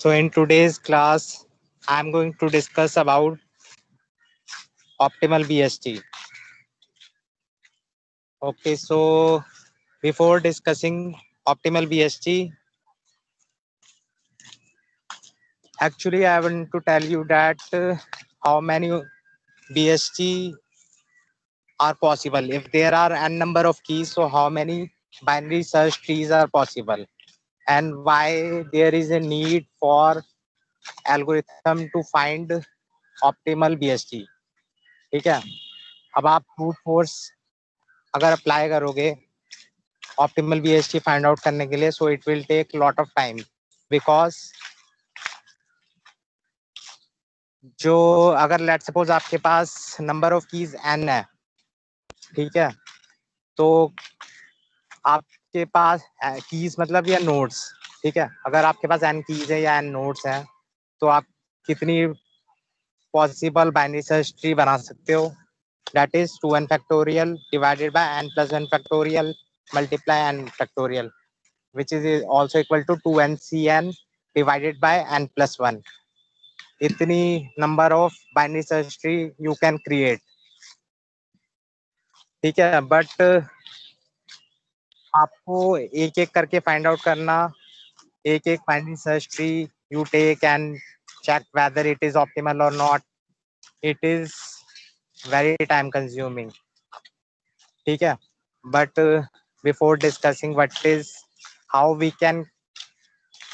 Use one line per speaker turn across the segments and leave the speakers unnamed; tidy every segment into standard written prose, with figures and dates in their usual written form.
So in today's class, I'm going to discuss about optimal BST. Okay, so before discussing optimal BST, actually I want to tell you that how many BST are possible. If there are n number of keys, so how many binary search trees are possible, and why there is a need for algorithm to find optimal BST. ठीक है. अब आप brute force अगर apply करोगे optimal BST find out करने के लिए, so it will take lot of time, because जो अगर लेट सपोज आपके पास नंबर ऑफ कीज एन है, ठीक है, तो आपके पास कीज मतलब या नोड्स, ठीक है, अगर आपके पास एन कीज है या एन नोड्स हैं, तो आप कितनी पॉसिबल बाइनरी सर्च ट्री बना सकते हो. That is 2n factorial divided by n plus n factorial multiply n factorial, which is also equal to 2ncn divided by n plus 1. इतनी number of binary search tree you can create. ठीक है, but आपको एक एक करके find out करना, एक एक binary search tree you take and check whether it is optimal or not. It is very time consuming. ठीक है, but before discussing what is how we can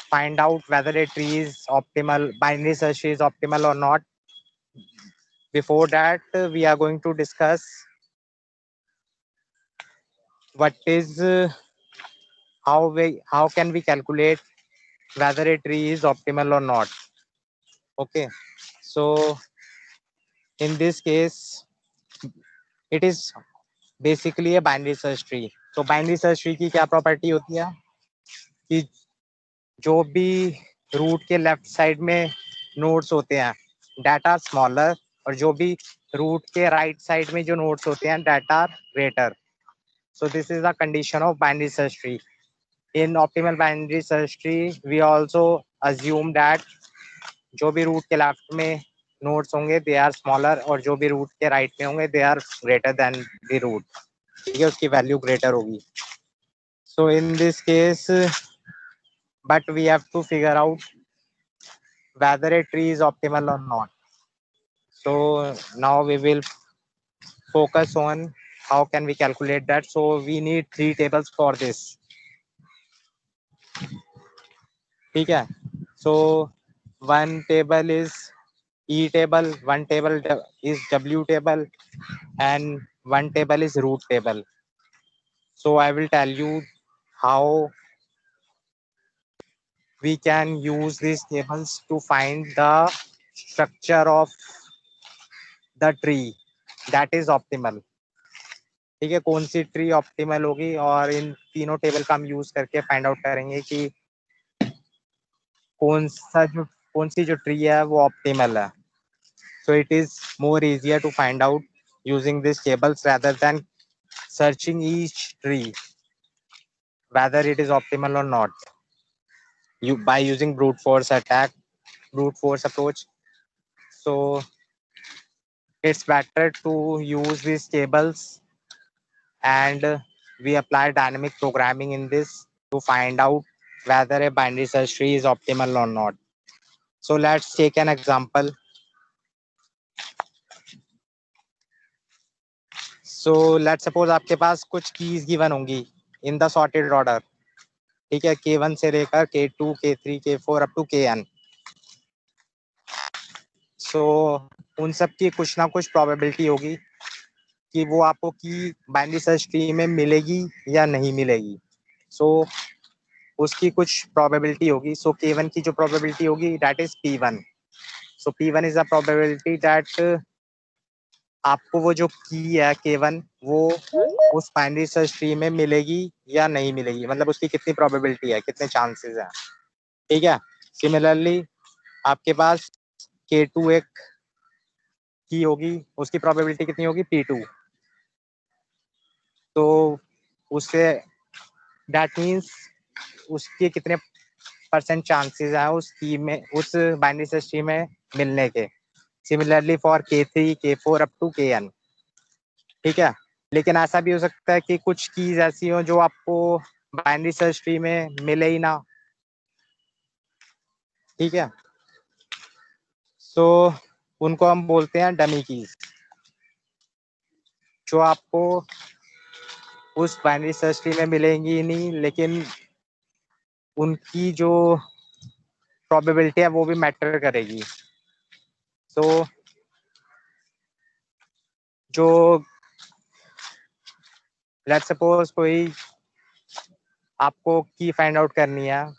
find out whether a tree is optimal, binary search tree is optimal or not, before that we are going to discuss what is how can we calculate whether a tree is optimal or not. Okay, so in this case it is basically a binary search tree. So binary search tree की क्या property होती है कि जो भी root के left side में nodes होते हैं दैट आर स्मॉलर, और जो भी रूट के राइट साइड में जो नोड्स होते हैं that are greater. So this is the condition of binary search tree. In optimal binary search tree, we also assume that जो भी रूट के लेफ्ट में नोड्स होंगे दे आर स्मॉलर, और जो भी रूट के राइट में होंगे they are greater than the root. ठीक है, उसकी वैल्यू ग्रेटर होगी. So in this case, but we have to figure out whether a tree is optimal or not. So now we will focus on how can we calculate that. So we need 3 tables for this. ठीक है, so one table is E table, one table is W table, and one table is root table. So I will tell you how we can use these tables to find the structure of the tree that is optimal. ठीक है, कौन सी tree optimal होगी, और इन तीनों table का हम use करके find out करेंगे कि कौन सी जो ट्री है वो ऑप्टिमल है. So it is more easier to find out using these tables rather than searching each tree whether it is optimal or not. You by using brute force approach. So it's better to use these tables, and we apply dynamic programming in this to find out whether a binary search tree is optimal or not. So let's take an example. So let's suppose आपके पास कुछ keys given होंगी in the sorted order. ठीक है, K1 से लेकर K2, K3, K4 up to Kn. So उन सब की कुछ ना कुछ प्रोबेबिलिटी होगी कि वो आपको की बाइनरी सर्च ट्री में मिलेगी या नहीं मिलेगी. सो उसकी कुछ प्रोबेबिलिटी होगी. सो K1 की जो प्रोबेबिलिटी होगी that is P1. So P1 is the probability that आपको वो जो की है K1 वो उस बाइनरी सर्च ट्री में मिलेगी या नहीं मिलेगी, मतलब उसकी कितनी प्रोबेबिलिटी है, कितने चांसेस हैं. ठीक है, सिमिलरली आपके पास K2 एक की होगी, उसकी प्रोबेबिलिटी कितनी होगी P2. तो उससे दैट मीन्स उसके कितने 10% चांसेस हैं उस की में, उस बाइनरी सर्च ट्री में मिलने के। Similarly for K3 K4 up to Kn। ठीक है, लेकिन ऐसा भी हो सकता है कि कुछ कीज ऐसी हो जो आपको बाइनरी सर्च ट्री में मिले ही ना। ठीक है, सो उनको हम बोलते हैं डमी कीज, जो आपको उस बाइनरी सर्च ट्री में मिलेंगी ही नहीं, लेकिन उनकी जो प्रोबेबिलिटी है वो भी मैटर करेगी। सो जो लेट्स सपोज कोई आपको की फाइंड आउट करनी है,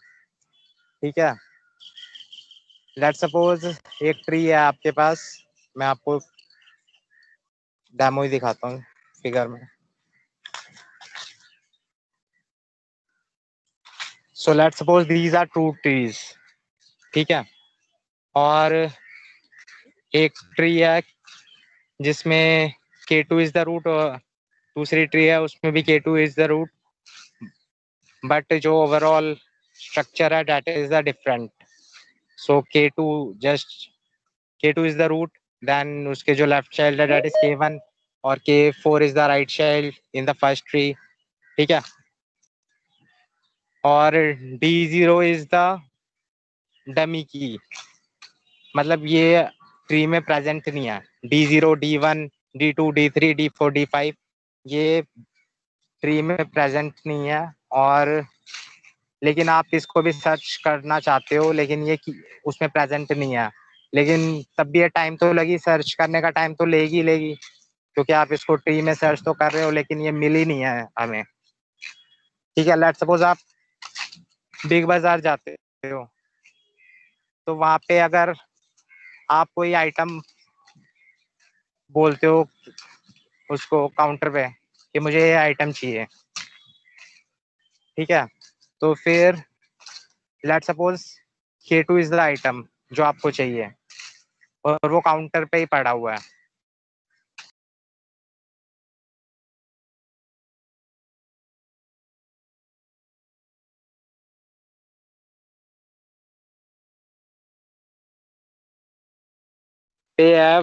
ठीक है, लेट्स सपोज एक ट्री है आपके पास, मैं आपको डेमो ही दिखाता हूँ फिगर में। So let's suppose these are two trees, ठीक है, और एक ट्री है जिसमें K2 इज द रूट, और दूसरी ट्री है उसमें भी K2 is the root, but जो ओवरऑल स्ट्रक्चर है that is the different. So K2 is the root, then उसके जो लेफ्ट चाइल्ड है दैट इज K1, और K4 is the right child in the first tree. ठीक है, और D0 is the dummy की, मतलब ये ट्री में प्रेजेंट नहीं है। D0 D1 D2 D3 D4 D5 ये ट्री में प्रेजेंट नहीं है, और लेकिन आप इसको भी सर्च करना चाहते हो, लेकिन ये उसमें प्रेजेंट नहीं है, लेकिन तब भी ये टाइम तो लगी, सर्च करने का टाइम तो लेगी लेगी, क्योंकि आप इसको ट्री में सर्च तो कर रहे हो, लेकिन ये मिल ही नहीं है हमें। ठीक है, लेट्स सपोज आप बिग बाजार जाते हो, तो वहां पे अगर आप कोई आइटम बोलते हो उसको काउंटर पे कि मुझे ये आइटम चाहिए, ठीक है, तो फिर let's suppose K2 is the item जो आपको चाहिए, और वो काउंटर पे ही पड़ा हुआ है। पे है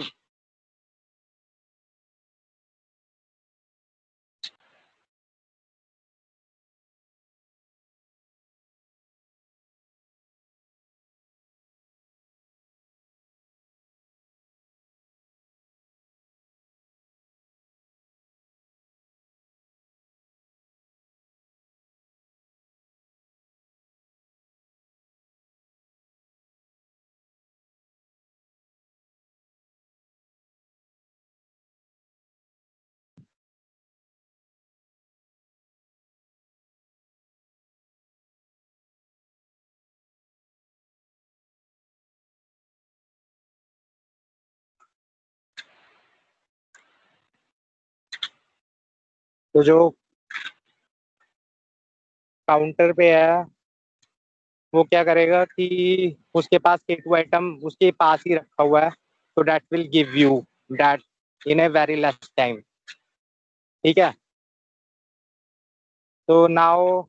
तो जो काउंटर पे है वो क्या करेगा कि उसके पास K2 आइटम उसके पास ही रखा हुआ है, तो that will give you that in a very less time. ठीक है, तो नाउ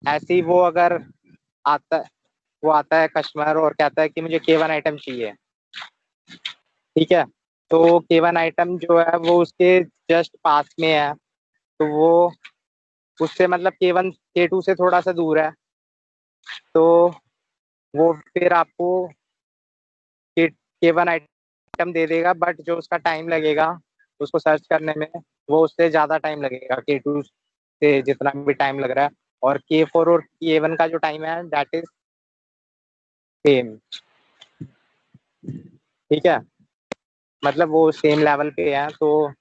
ऐसे ही वो अगर आता वो आता है कस्टमर और कहता है कि मुझे K1 आइटम चाहिए, ठीक है, तो K1 आइटम जो है वो उसके जस्ट पास में है, तो वो उससे मतलब K1 K2 से थोड़ा सा दूर है, तो वो फिर आपको K1 आइटम दे देगा, बट जो उसका टाइम लगेगा उसको सर्च करने में वो उससे ज़्यादा टाइम लगेगा K2 से जितना भी टाइम लग रहा है, और K4 और K1 का जो टाइम है दैट इज सेम। ठीक है, मतलब वो सेम लेवल पे है, तो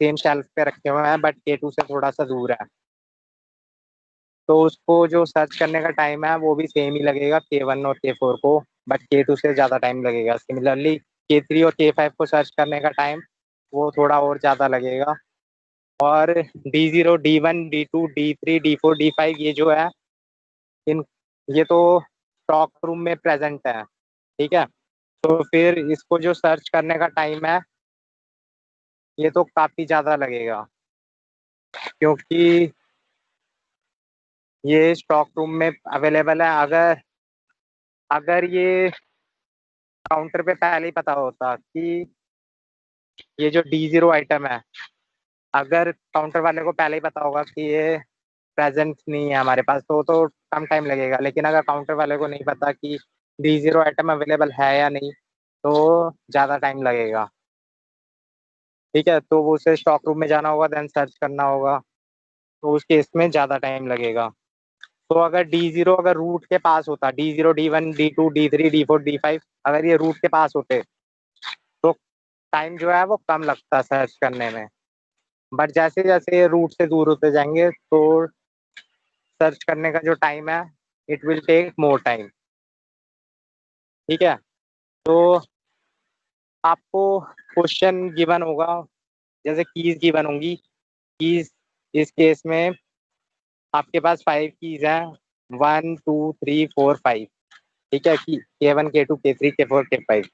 सेम शेल्फ पे रखे हुए हैं, बट K2 से थोड़ा सा दूर है, तो उसको जो सर्च करने का टाइम है वो भी सेम ही लगेगा K1 और K4 को, बट K2 से ज़्यादा टाइम लगेगा। सिमिलरली K3 और K5 को सर्च करने का टाइम वो थोड़ा और ज़्यादा लगेगा, और D0 D1 D2 D3 D4 D5 ये जो है इन ये तो स्टॉक रूम में प्रेजेंट है। ठीक है, तो फिर इसको जो सर्च करने का टाइम है ये तो काफ़ी ज़्यादा लगेगा, क्योंकि ये स्टॉक रूम में अवेलेबल है। अगर अगर ये काउंटर पे पहले ही पता होता कि ये जो D0 आइटम है, अगर काउंटर वाले को पहले ही पता होगा कि ये प्रेजेंट नहीं है हमारे पास, तो कम टाइम लगेगा। लेकिन अगर काउंटर वाले को नहीं पता कि D0 आइटम अवेलेबल है या नहीं, तो ज़्यादा टाइम लगेगा। ठीक है, तो वो उसे स्टॉक रूम में जाना होगा, देन सर्च करना होगा, तो उस केस में ज़्यादा टाइम लगेगा। तो अगर D0 अगर रूट के पास होता, D0 D1 D2 D3 D4 D5, अगर ये रूट के पास होते तो टाइम जो है वो कम लगता सर्च करने में। बट जैसे जैसे ये रूट से दूर होते जाएंगे, तो सर्च करने का जो टाइम है, it will take more time. ठीक है, तो आपको क्वेश्चन गिवन होगा, जैसे कीज गिवन होंगी। कीज इस केस में आपके पास 5 कीज हैं, 1 2 3 4 5। ठीक है, K1 K2 K3 K4 K5,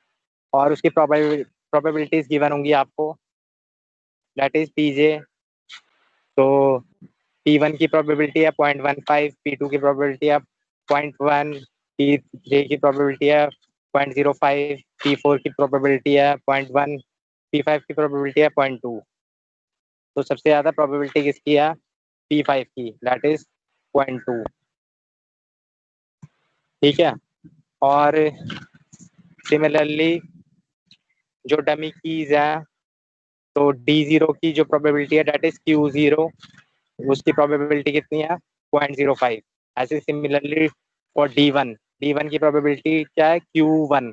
और उसकी प्रोबेबिलिटीज गिवन होंगी आपको, दैट इज Pj। तो P1 की प्रोबेबिलिटी है 0.15, P2 की प्रोबेबिलिटी है 0.1, P3 की प्रोबेबिलिटी है 0.05, P4 की प्रोबेबिलिटी है 0.1, P5 की प्रोबेबिलिटी है 0.2। तो सबसे ज्यादा प्रोबेबिलिटी किसकी है? P5 की, दैट इज 0.2। ठीक है, और सिमिलरली जो डमी कीज है, तो D0 की जो प्रोबेबिलिटी है दैट इज Q0, उसकी प्रोबेबिलिटी कितनी है? 0.05। ऐसे सिमिलरली फॉर D1 की प्रोबेबिलिटी क्या है? Q1,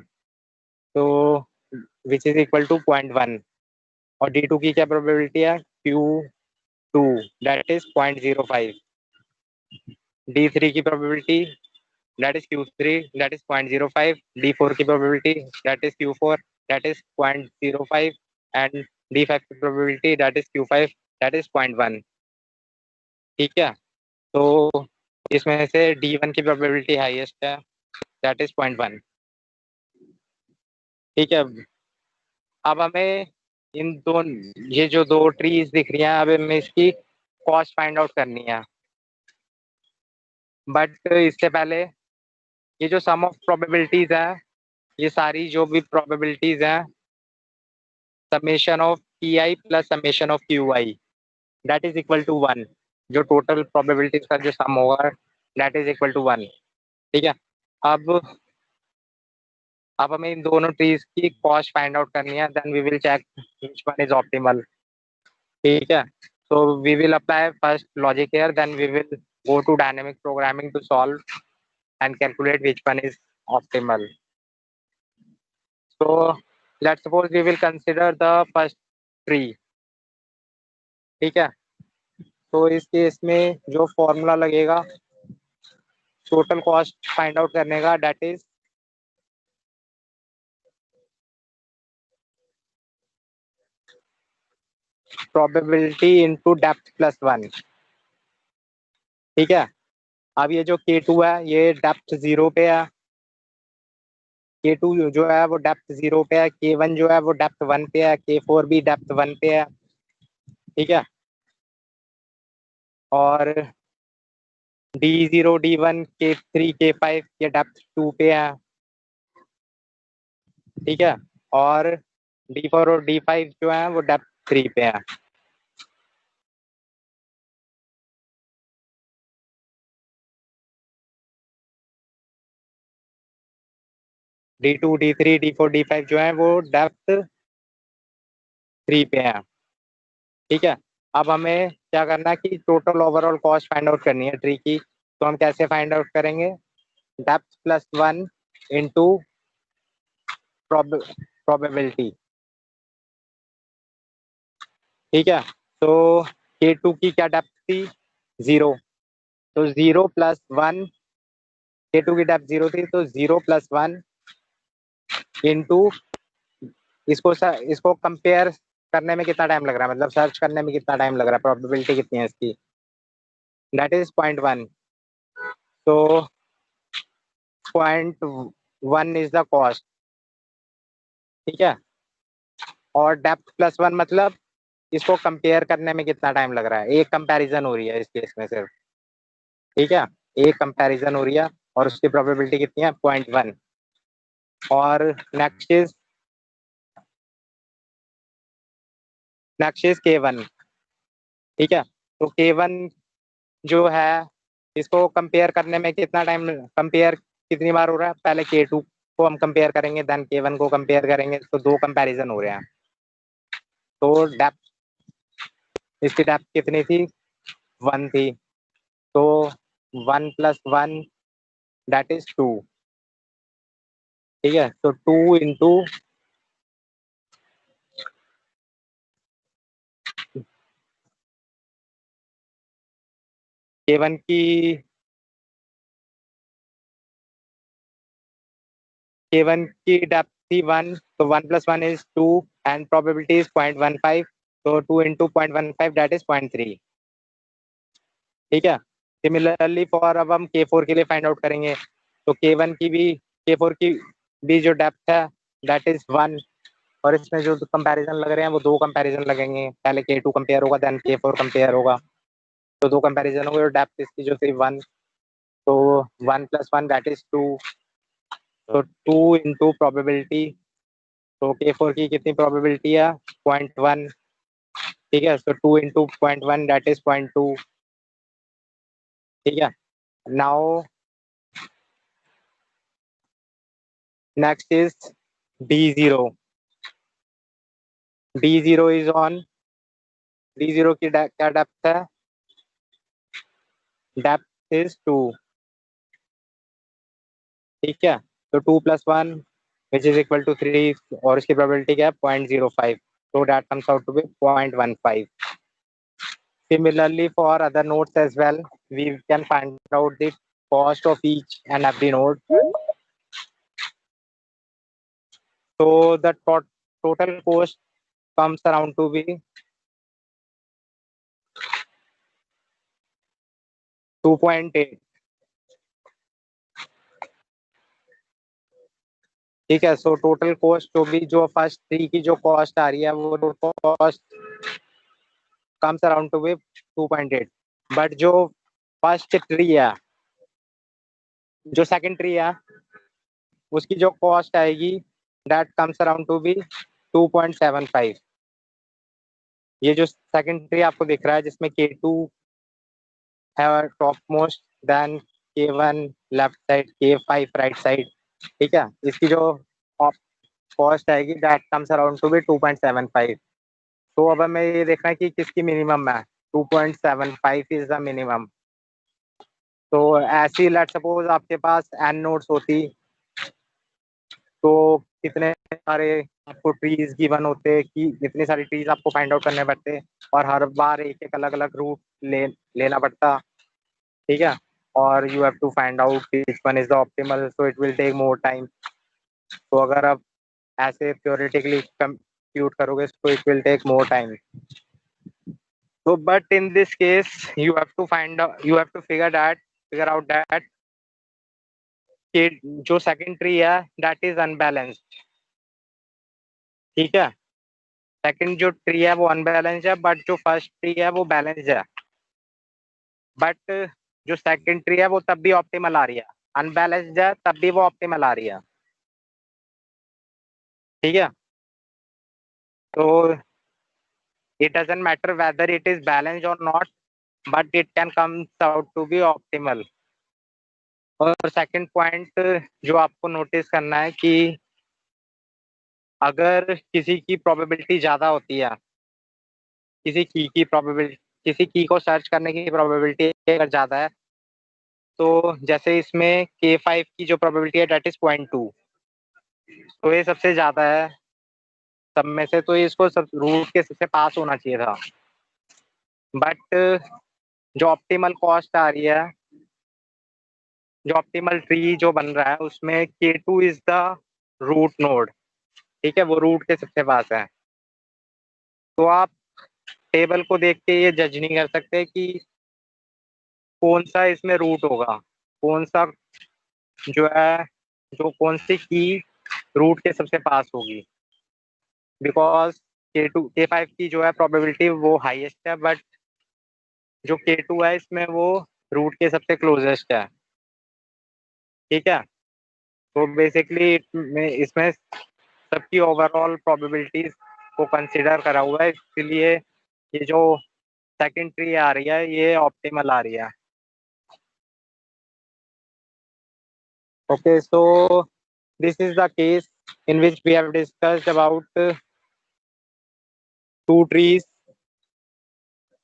तो विच इज इक्वल टू 0.1। और D2 की क्या प्रोबेबिलिटी है? Q2, that is 0.05। D3 की probability that is Q3, that is 0.05। D4 की probability that is Q4, that is 0.05। And D5 की probability that is Q5, that is 0.1। ठीक है, तो इसमें से D1 की प्रोबेबिलिटी हाईएस्ट है, दैट इज 0.1। ठीक है, अब हमें इन दो, ये जो दो ट्रीज दिख रही हैं, अब हमें इसकी कॉस्ट फाइंड आउट करनी है। बट इससे पहले ये जो सम ऑफ प्रोबेबिलिटीज है, ये सारी जो भी प्रोबेबिलिटीज हैं, summation of Pi plus summation of Qi, that is equal to 1। जो टोटल प्रोबेबिलिटीज का जो सम होगा, दैट इज इक्वल टू 1। ठीक है, अब अब हमें इन दोनों ट्रीज की कॉस्ट फाइंड आउट करनी है, then we will check which one is optimal. ठीक है, so we will apply first logic here, then we will go to dynamic programming to solve and calculate which one is optimal. So let's suppose we will consider the first tree. ठीक है, तो इस case में जो formula लगेगा total cost find out करने का, that is probability into depth plus 1। ठीक है, अब ये जो K2 है ये डेप्थ 0 पे है, K2 जो है वो डेप्थ 0 पे है, K1 जो है वो डेप्थ 1 पे है, K4 भी डेप्थ 1 पे है। ठीक है, और D0 D1 K3 K5 ये डेप्थ 2 पे है। ठीक है, और D4 और D5 जो है वो डेप्थ 3 पे है। D2 D3 D4 D5 जो है वो डेप्थ 3 पे है। ठीक है, अब हमें क्या करना है कि total overall cost find out करनी है ट्री की। तो हम कैसे फाइंड आउट करेंगे? Depth plus 1 into probability. ठीक है, तो K2 की क्या डेप्थ थी? 0, तो 0 + 1, K2 की डेप्थ 0 थी, तो 0 + 1 इंटू इसको कंपेयर करने में कितना टाइम लग रहा है, मतलब सर्च करने में कितना टाइम लग रहा है, प्रोबेबिलिटी कितनी है इसकी, दैट इज 0.1। तो 0.1 इज द कॉस्ट। ठीक है, और डेप्थ प्लस 1 मतलब इसको कंपेयर करने में कितना टाइम लग रहा है, एक कंपैरिजन हो रही है इस केस में सिर्फ। ठीक है, एक कंपैरिजन हो रही है और उसकी प्रोबेबिलिटी कितनी है 0.1। और नेक्स्ट इज K1। ठीक है, तो K1 जो है इसको कंपेयर करने में कितना टाइम, कंपेयर कितनी बार हो रहा है, पहले K2 को हम कंपेयर करेंगे, देन K1 को कंपेयर करेंगे, तो दो कंपैरिजन हो रहे हैं। तो डेप्थ, इसकी डेप्थ कितनी थी, 1 थी, तो 1 + 1 दैट इज 2। ठीक है, तो 2 इंटू K1 की डेप्थ थी 1, तो 1 + 1 इज 2 एंड प्रोबेबिलिटी इज 0.15, तो 2 इंटू 0.15 दैट इज 0.3। ठीक है, सिमिलरली फॉर, अब हम K4 के लिए फाइंड आउट करेंगे, तो K4 की भी जो डेप्थ है दैट इज 1, और इसमें जो कंपैरिजन लग रहे हैं वो दो कंपैरिजन लगेंगे, पहले K2 कंपेयर होगा देन K4 कंपेयर होगा, तो दो कंपैरिजन होंगे और डेप्थ इसकी जो थी 1, तो 1 + 1 दैट इज 2, तो 2 इंटू प्रोबेबिलिटी, तो K4 की कितनी प्रोबेबिलिटी है 0.1। ठीक है, तो 2 इंटू 0.1 दैट इज 0.2। ठीक है, now next is D0। D0 is on, D0 की क्या डेप्थ है, डेप्थ इज 2। ठीक है, तो 2 + 1 विच इज इक्वल टू 3, और इसकी प्रोबेबिलिटी क्या है 0.05, so that comes out to be 0.15. Similarly, for other nodes as well, we can find out the cost of each and every node. So the total cost comes around to be 2.8। ठीक है, so total cost जो भी, जो first tree की जो cost आ रही है वो cost comes around to be 2.8, but जो फर्स्ट ट्री है, जो सेकंड ट्री है, उसकी जो कॉस्ट आएगी that comes around to be 2.75। ये जो सेकंड ट्री आपको दिख रहा है जिसमें K2 है top most, then K1 left side, K5 right side. ठीक है, इसकी जो कॉस्ट आएगी that comes around to be 2.75। तो अब हमें ये देखना है कि किसकी मिनिमम है, 2.75 इज द मिनिमम। तो ऐसी लेट सपोज आपके पास n नोड्स होती, तो कितने सारे आपको ट्रीज गिवन होते कि इतनी सारी ट्रीज आपको फाइंड आउट करने पड़ते, और हर बार एक एक अलग अलग रूट लेना पड़ता। ठीक है, और you have to find out which one is the optimal, so it will take more time. तो अगर आप ऐसे थ्योरेटिकली कंप्यूट करोगे तो it will take more time. So, but in this case, you have to figure out that कि जो second tree है that is unbalanced. ठीक है, सेकंड जो ट्री है वो अनबैलेंस्ड है, बट जो फर्स्ट ट्री है वो बैलेंस्ड है। बट जो सेकंड ट्री है वो तब भी ऑप्टिमल आ रही है, अनबैलेंस्ड है तब भी वो ऑप्टिमल आ रही है। ठीक है, तो it doesn't matter whether it is balanced or not, but it can come out to be optimal। और सेकंड पॉइंट जो आपको नोटिस करना है कि अगर किसी की प्रोबेबिलिटी ज्यादा होती है, किसी की को सर्च करने की प्रोबेबिलिटी अगर ज्यादा है, तो जैसे इसमें K5 की जो प्रोबेबिलिटी है डेट इज 0.2, तो ये सबसे ज्यादा है सब में से, तो इसको सब रूट के सबसे पास होना चाहिए था। बट जो ऑप्टिमल कॉस्ट आ रही है, जो ऑप्टिमल ट्री जो बन रहा है उसमें K2 is the root node. ठीक है, वो रूट के सबसे पास है। तो आप टेबल को देख के ये जज नहीं कर सकते कि कौन सा इसमें रूट होगा, कौन सा जो है, जो कौन सी की रूट के सबसे पास होगी, बिकॉज K5 की जो है प्रोबेबिलिटी वो हाईएस्ट है, बट जो K2 है इसमें वो रूट के सबसे क्लोजेस्ट है, ठीक है। तो बेसिकली इसमें सबकी ओवरऑल प्रोबेबिलिटीज को कंसिडर करा हुआ है, इसलिए ये जो सेकंड ट्री आ रही है ये ऑप्टिमल आ रही है। Okay, so this is the case in which we have discussed about two trees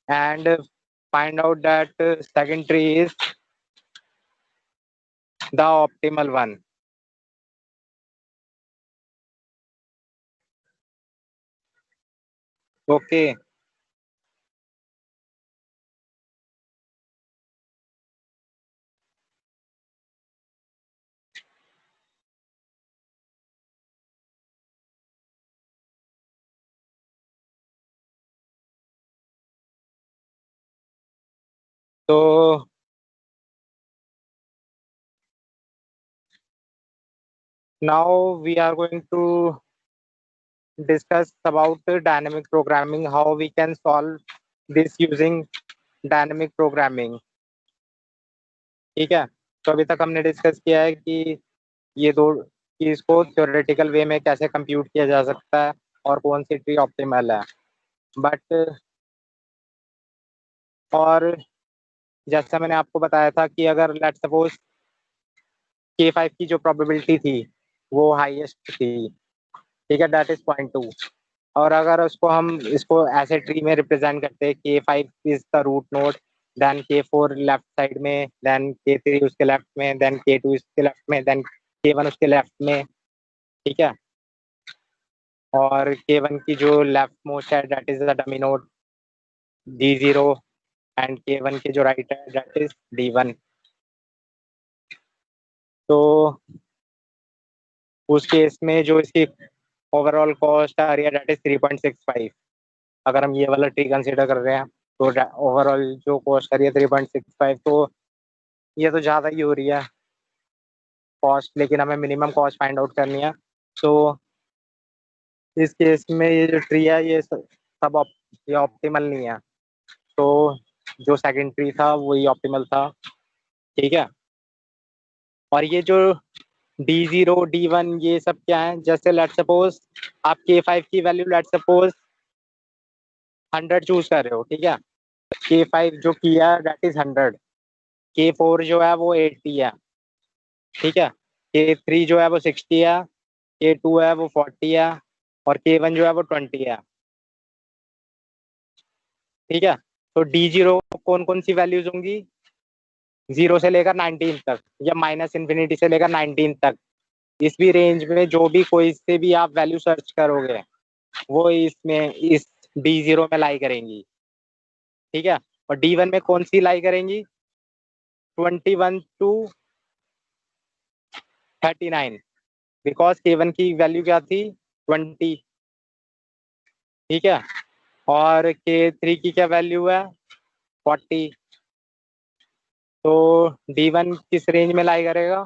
and find out that second tree is the optimal one. Okay, so now we are going to discuss about dynamic programming, how we can solve this using dynamic programming. ठीक है, तो अभी तक हमने discuss किया है कि ये दो कि इसको थ्योरेटिकल वे में कैसे कंप्यूट किया जा सकता है और कौन सी ट्री ऑप्टिमल है। बट और जैसा मैंने आपको बताया था कि अगर लेट सपोज K5 की जो प्रोबेबिलिटी थी वो हाईएस्ट थी, ठीक है, दैट इज 0.2। और अगर उसको हम इसको ऐसे ट्री में रिप्रेजेंट करते हैं, K5 is the root node, then K4 left side में, देन K3 उसके लेफ्ट में, देन K2 उसके लेफ्ट में, देन K1 उसके लेफ्ट में, ठीक है। और K1 की जो लेफ्ट मोस्ट है that is the dummy node D0, and K1 के जो राइट है दैट इज D1। तो उस केस में जो इसकी ओवरऑल कॉस्ट आ रही है दैट इज 3.65। अगर हम ये वाला ट्री कंसीडर कर रहे हैं तो ओवरऑल जो कॉस्ट आ रही है 3.65, तो ये तो ज़्यादा ही हो रही है कॉस्ट, लेकिन हमें मिनिमम कॉस्ट फाइंड आउट करनी है। तो इस केस में ये जो ट्री है ये सब ये ऑप्टिमल नहीं है, तो जो सेकंड ट्री था वही ऑप्टिमल था, ठीक है। और ये जो D0 D1 ये सब क्या है, जैसे लेट सपोज आप K5 की वैल्यू लेट सपोज 100 चूज कर रहे हो, ठीक है। K5 जो किया दैट इज 100, K4 जो है वो 80 है, ठीक है। K3 जो है वो 60 है, K2 है वो 40 है, और K1 जो है वो 20 है, ठीक है। तो D0 कौन कौन सी वैल्यूज होंगी, 0 से लेकर 19 तक या माइनस इन्फिनिटी से लेकर 19 तक, इस भी रेंज में जो भी कोई से भी आप वैल्यू सर्च करोगे वो इसमें इस D0 में लाई करेंगी, ठीक है। और D1 में कौन सी लाई करेंगी, 21 to 39, बिकॉज K1 की वैल्यू क्या थी 20, ठीक है। और K3 की क्या वैल्यू है 40, तो D1 किस रेंज में लाई करेगा,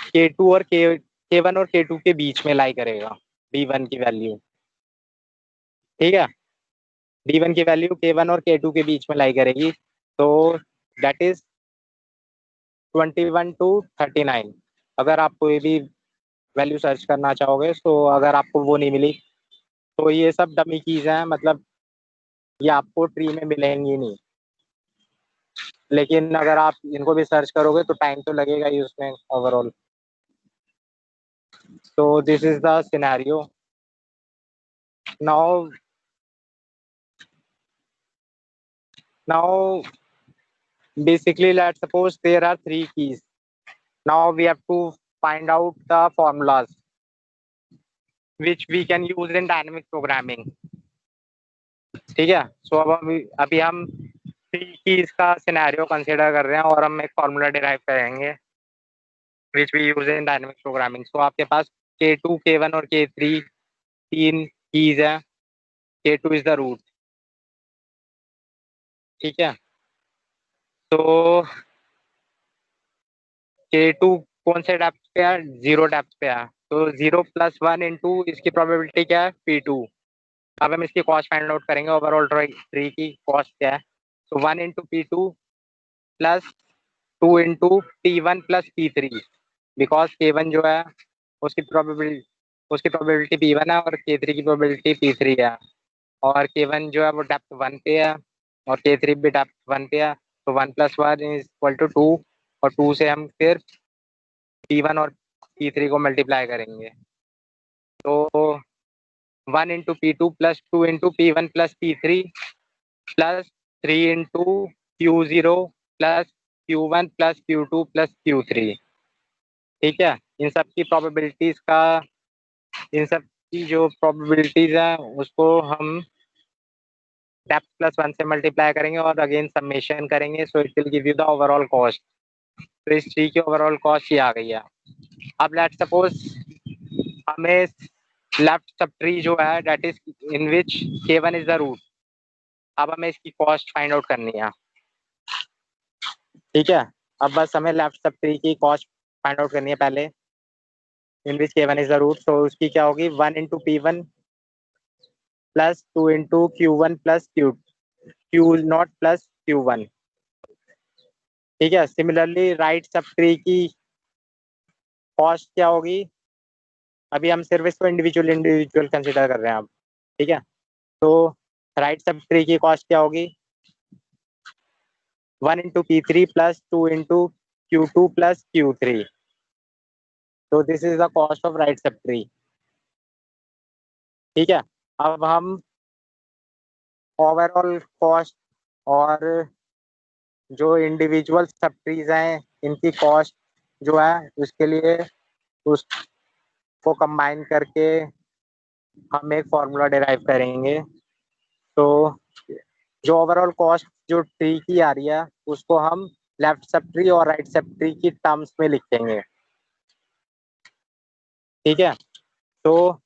K2 और K1 और K2 के बीच में लाई करेगा D1 की वैल्यू, ठीक है। D1 की वैल्यू K1 और K2 के बीच में लाई करेगी, तो दैट इज 21 to 39। अगर आप कोई भी वैल्यू सर्च करना चाहोगे तो अगर आपको वो नहीं मिली तो ये सब डमी कीज हैं, मतलब ये आपको ट्री में मिलेंगी नहीं, लेकिन अगर आप इनको भी सर्च करोगे तो टाइम तो लगेगा ही उसमें overall. so this is the scenario now basically let's suppose there are three keys. Now we have to find out the formulas which we can use in dynamic programming, ठीक है। सो अब अभी हम थ्री कीज का scenario consider कर रहे हैं और हम एक फॉर्मूला डिराइव करेंगे which we use in dynamic programming। सो आपके पास K2 K1 और K3 तीन कीज है, K2 इज द रूट, ठीक है। तो K2 कौन से डेप्थ पे है, 0 डेप्थ पे है, तो 0 + 1 इंटू इसकी प्रोबेबिलिटी क्या है P2। अब हम इसकी कॉस्ट फाइंड आउट करेंगे, ओवरऑल ट्री की कॉस्ट क्या है, So 1 into P2 plus 2 into P1 plus P3, because K1 जो है उसकी प्रोबेबिलिटी P1 है और K3 की प्रोबेबिलिटी P3 है, और K1 जो है वो डेप्थ 1 पे है और K3 भी डेप्थ 1 पे है, तो 1 + 1 इज इक्वल टू 2, और 2 से हम फिर P1 और P3 को मल्टीप्लाई करेंगे, तो 1 into P2 plus 2 into P1 plus P3 plus 3 into Q0 plus Q1 plus Q2 plus Q3। ठीक है, इन सब की जो प्रोबेबिलिटीज है उसको हम डेप्थ प्लस 1 से मल्टीप्लाई करेंगे और अगेन समेशन करेंगे, सो it will give you the overall cost. तो इस ट्री की ओवरऑल कॉस्ट ये आ गई है। अब लेट्स सपोज हमें लेफ्ट सब ट्री जो है that is in which K1 is the root, अब हमें इसकी कॉस्ट फाइंड आउट करनी है। ठीक है, अब बस हमें लेफ्ट सब ट्री की कॉस्ट फाइंड आउट करनी है पहले, इन which K1 is the root, तो उसकी क्या होगी 1 into P1 plus 2 into Q1 plus Q0 plus Q1। ठीक है, सिमिलरली राइट सब ट्री की कॉस्ट क्या होगी, अभी हम सिर्फ इसको इंडिविजुअल कंसिडर कर रहे हैं अब। ठीक है, तो राइट सब ट्री की कॉस्ट क्या होगी 1 into P3 plus 2 into Q2 plus Q3। तो this is the cost of right sub tree. ठीक है, अब हम ओवरऑल कॉस्ट और जो इंडिविजुअल सब ट्रीज हैं इनकी कॉस्ट जो है उसके लिए उसको कंबाइन करके हम एक फॉर्मूला डिराइव करेंगे। तो जो ओवरऑल कॉस्ट जो ट्री की आ रही है उसको हम लेफ्ट सब ट्री और राइट सब ट्री की टर्म्स में लिखेंगे। ठीक है, तो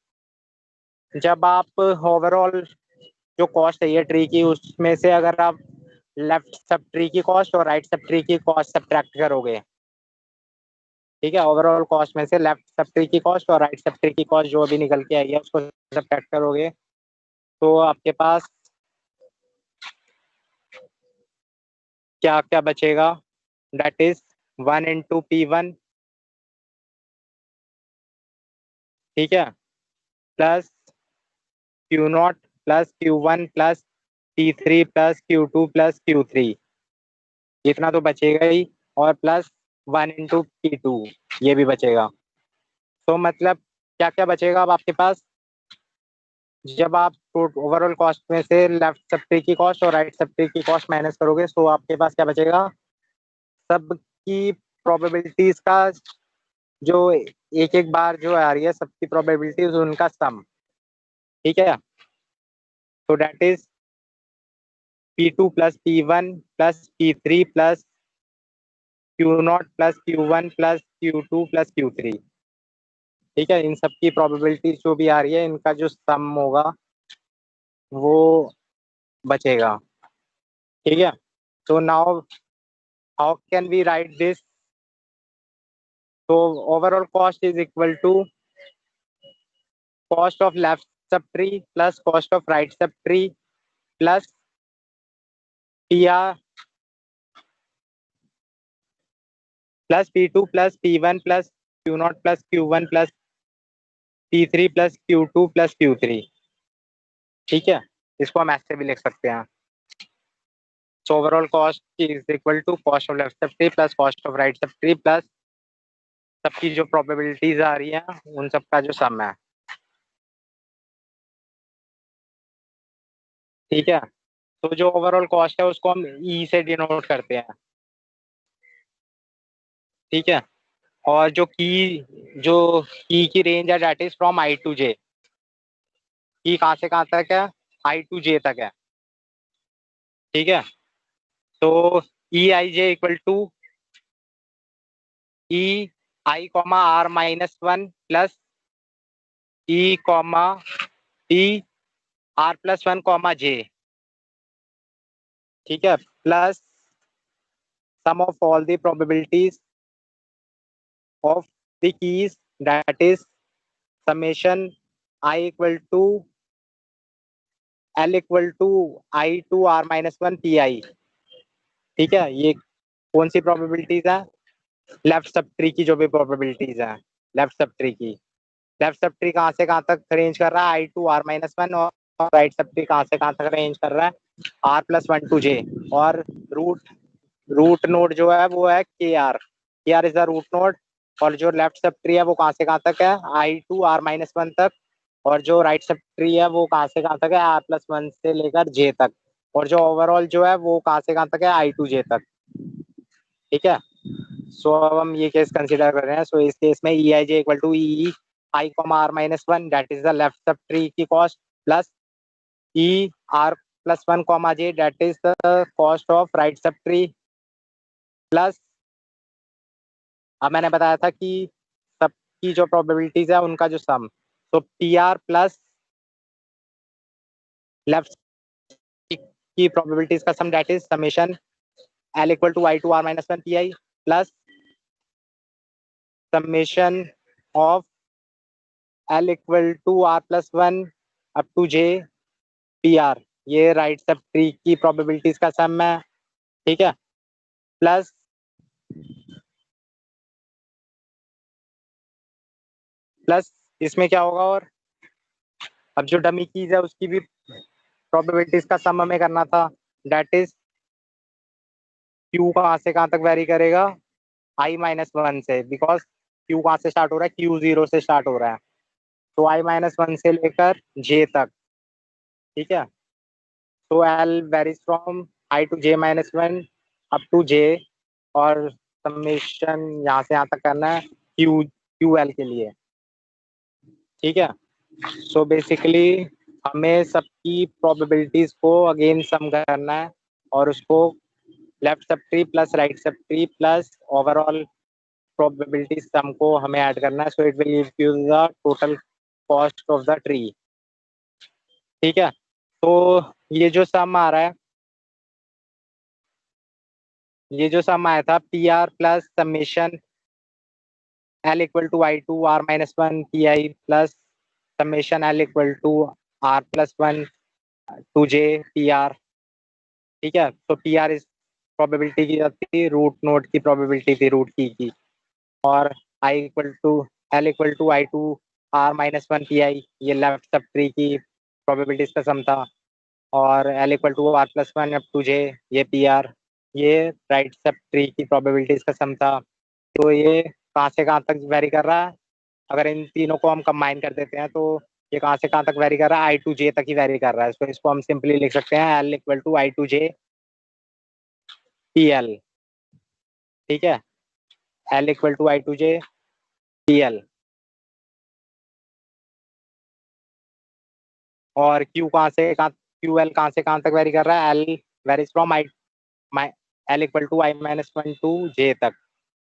जब आप ओवरऑल जो कॉस्ट है ये ट्री की उसमें से अगर आप लेफ्ट सब ट्री की कॉस्ट और राइट सब ट्री की कॉस्ट सब्ट्रैक्ट करोगे, ठीक है, ओवरऑल कॉस्ट में से लेफ्ट सब ट्री की कॉस्ट और राइट सब ट्री की कॉस्ट जो अभी निकल के आई है उसको सब्ट्रैक्ट करोगे, तो आपके पास क्या क्या बचेगा, दैट इज 1 into P1, ठीक है, plus Q0 plus Q1 plus P3 plus Q2 plus Q3, इतना तो बचेगा ही, और प्लस 1 into P2 ये भी बचेगा। तो मतलब क्या क्या बचेगा अब आपके पास, जब आप ओवरऑल कॉस्ट में से लेफ्ट सब ट्री की कॉस्ट और राइट सब ट्री की कॉस्ट माइनस करोगे तो आपके पास क्या बचेगा, सबकी प्रोबेबिलिटीज का जो एक एक बार जो आ रही है सबकी प्रोबेबिलिटीज उनका सम। ठीक है, तो that is P2 plus P1 plus P3 plus Q0 plus Q1 plus Q2 plus Q3। ठीक है, इन सब की प्रोबेबिलिटीज जो भी आ रही है इनका जो सम होगा वो बचेगा। ठीक है, तो now how can we write this, तो overall cost is equal to cost of left sub tree plus cost of right sub tree plus PR plus P2 plus P1 plus Q0 plus Q1 plus P3 plus Q2 plus Q3। ठीक है, इसको हम ऐसे भी लिख सकते हैं, so overall cost is equal to cost of left sub tree plus cost of right sub tree plus सबकी जो प्रोबेबिलिटीज आ रही है उन सब का जो सम है। ठीक है, तो जो ओवरऑल कॉस्ट है उसको हम E से डिनोट करते हैं। ठीक है, और जो की की रेंज है that is from I to J, की कहाँ से कहाँ तक है, I to J तक है। ठीक है, तो EIJ equal to EI, R-1 plus ER+1, ठीक है, plus sum of all the probabilities of the keys that is summation I equal to L equal to I to R-1 PI। ठीक है, ये कौन सी प्रोबेबिलिटीज है? लेफ्ट सब ट्री की जो भी प्रोबेबिलिटीज है, लेफ्ट सब ट्री की। लेफ्ट सब ट्री कहाँ से कहाँ तक रेंज कर रहा है? I2 R-1, और राइट सब ट्री कहाँ से कहाँ तक रेंज कर रहा है? R+1 to J। और रूट रूट नोड जो है वो है KR is the root node. और जो लेफ्ट सब ट्री है वो कहाँ से कहाँ तक है? I2 R-1 तक। और जो राइट सब ट्री है वो कहाँ से कहाँ तक है? R+1 से लेकर J तक। और जो ओवरऑल जो है वो कहाँ से कहाँ तक है? I to J तक। ठीक है, सो अब हम ये केस कंसिडर कर रहे हैं। सो इस केस में EIJ = EI, I, R-1, that is the left sub tree की cost, plus ER+1, J, that is the cost of right sub tree, plus अब मैंने बताया था कि सबकी जो प्रोबेबिलिटीज है उनका जो सम, तो PR प्लस लेफ्ट की प्रोबेबिलिटीज का sum, that is summation L = I2 R-1 PI plus summation of L = R+1 up to J PR। ये राइट सब ट्री की प्रोबेबिलिटीज का सम है। ठीक है, प्लस इसमें क्या होगा, और अब जो डमी कीज है उसकी भी प्रोबेबिलिटीज का सम हमें करना था, दैट इज Q कहाँ से कहाँ तक वेरी करेगा? I-1 से, बिकॉज Q कहाँ से स्टार्ट हो रहा है? Q0 से स्टार्ट हो रहा है, तो I-1 से लेकर J तक। ठीक है, तो L varies from I to J-1 up to J, और समेशन यहाँ से यहाँ तक करना है QL के लिए। ठीक है, सो बेसिकली हमें सबकी प्रोबेबिलिटीज को अगेन सम करना है, और उसको left sub tree plus right sub tree plus overall probability sum को हमें ऐड करना है। So it will give you the total cost of the tree. ठीक है, तो ये जो सम आ रहा है, ये जो सम आया था PR plus summation L = I2 R-1 PI plus summation L = R+1 to J PR। ठीक है, तो PR इस प्रोबेबिलिटी की थी, रूट नोड की प्रोबेबिलिटी थी रूट की। और L = I2 R-1 PI ये लेफ्ट सब ट्री की प्रोबेबिलिटीज का सम था। और L = R+1 up to J ये PR, ये राइट सब ट्री की प्रोबेबिलिटीज का सम था। तो ये कहाँ से कहाँ तक वेरी कर रहा है? अगर इन तीनों को हम कंबाइन कर देते हैं तो ये कहाँ से कहाँ तक वेरी कर रहा है? I to J तक ही वेरी कर रहा है। तो इसको हम सिंपली लिख सकते हैं L = I to J PL। ठीक है, L = I to J PL। और QL कहाँ से कहाँ तक वेरी कर रहा है? L varies from L = I-1 to J तक,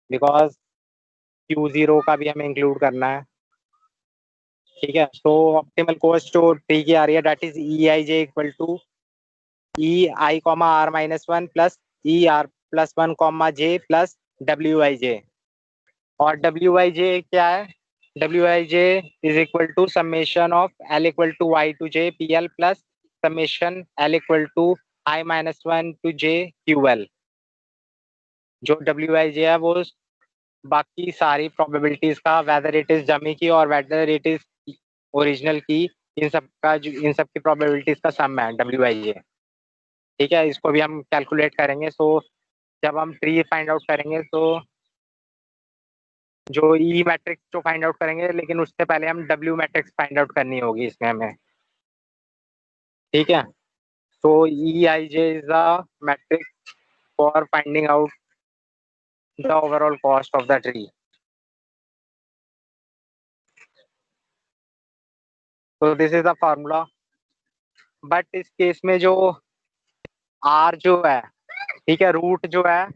बिकॉज Q0 का भी हमें इंक्लूड करना है। ठीक है, तो ऑप्टिमल कॉस्ट जो ट्री की आ रही है, that is EIJ = EI, R-1 plus ER+1, J plus WIJ। और WIJ क्या है? WIJ is equal to summation of L = I to J PL plus summation L = I-1 to J QL। जो WIJ है वो बाकी सारी प्रोबेबिलिटीज का, whether it is dummy की और वेदर इट इज ओरिजिनल की, इन सब की प्रोबेबिलिटीज का सम है WIJ। ठीक है, इसको भी हम कैलकुलेट करेंगे। सो जब हम ट्री फाइंड आउट करेंगे तो जो ई मैट्रिक्स जो फाइंड आउट करेंगे, लेकिन उससे पहले हम W मैट्रिक्स फाइंड आउट करनी होगी इसमें हमें। ठीक है, तो EIJ is the matrix for finding out the overall cost of the tree. तो this is the formula. But इस केस में जो R जो है, ठीक है, रूट जो है,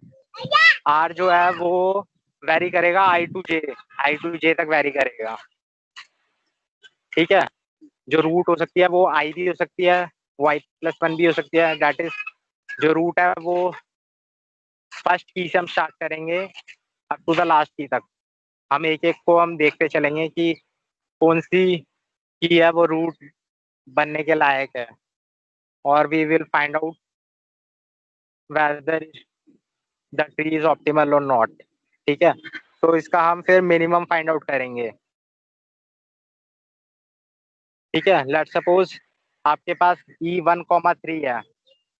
R जो है वो वेरी करेगा I to J तक वेरी करेगा। ठीक है, जो रूट हो सकती है वो I भी हो सकती है, वो I+1 भी हो सकती है। दैट इज जो रूट है वो फर्स्ट की से हम स्टार्ट करेंगे अप टू द लास्ट की तक। हम एक एक को हम देखते चलेंगे कि कौन सी की है वो रूट बनने के लायक है, और we will find out whether the tree is optimal और नॉट। ठीक है, तो इसका हम फिर मिनिमम फाइंड आउट करेंगे। ठीक है, लेट सपोज आपके पास E1,3 है।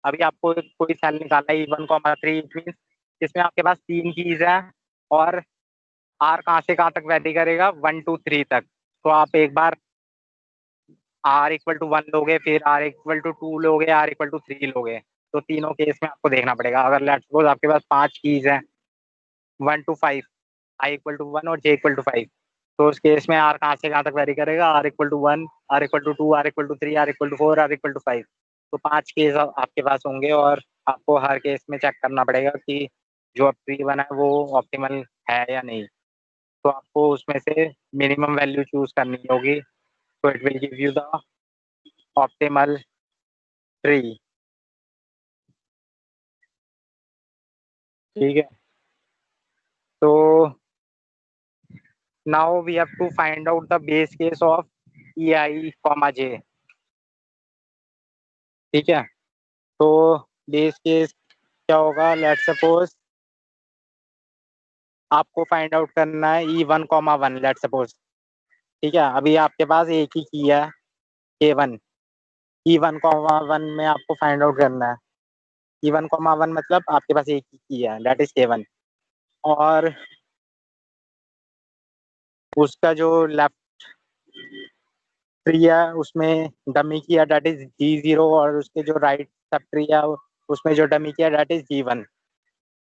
अभी आपको कोई सेल निकालना है E1,3, इट मीन इसमें आपके पास 3 कीज है, और आर कहाँ से कहाँ तक वैरी करेगा, 1 to 3 तक। तो आप एक बार R=1 लोगे, फिर R=2 लोगे, R=3 लोगे। तो तीनों केस में आपको देखना पड़ेगा। अगर लेट्स सपोज आपके पास 5 कीज हैं, 1 to 5, I=1 और J=5, तो उस केस में आर कहाँ से कहाँ तक वेरी करेगा, R=1, R=2, R=3, R=4, R=5। तो 5 केस आपके पास होंगे, और आपको हर केस में चेक करना पड़ेगा कि जो अब ट्री बना है वो ऑप्टिमल है या नहीं। तो आपको उसमें से मिनिमम वैल्यू चूज करनी होगी, तो it will give you the optimal tree. ठीक है, तो now we have to find out the base case of EI, J। ठीक है, तो बेस केस क्या होगा, लेट सपोज आपको फाइंड आउट करना है E1,1, लेट सपोज। ठीक है, अभी आपके पास एक ही की है, K1। E1,1 में आपको फाइंड आउट करना है। E1,1 मतलब आपके पास एक ही की है, दैट इज K1। और उसका जो लेफ्ट ट्री है उसमें डमी की है, दैट इज G0, और उसके जो राइट सब ट्री है उसमें जो डमी की है, दैट इज G1।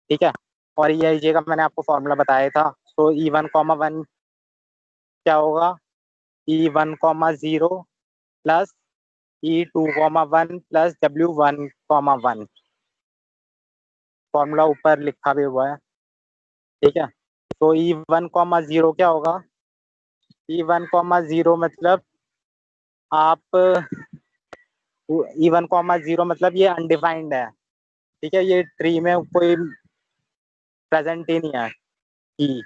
ठीक है, और EIJ का मैंने आपको फॉर्मूला बताया था। तो E1,1 क्या होगा, E1,0 plus E2,1 plus W1,1। Formula ऊपर लिखा भी हुआ है। ठीक है, तो E1,0 क्या होगा, E1,0 मतलब आप E1,0 मतलब ये अनडिफाइंड है। ठीक है, ये ट्री में कोई प्रेजेंट ही नहीं है कि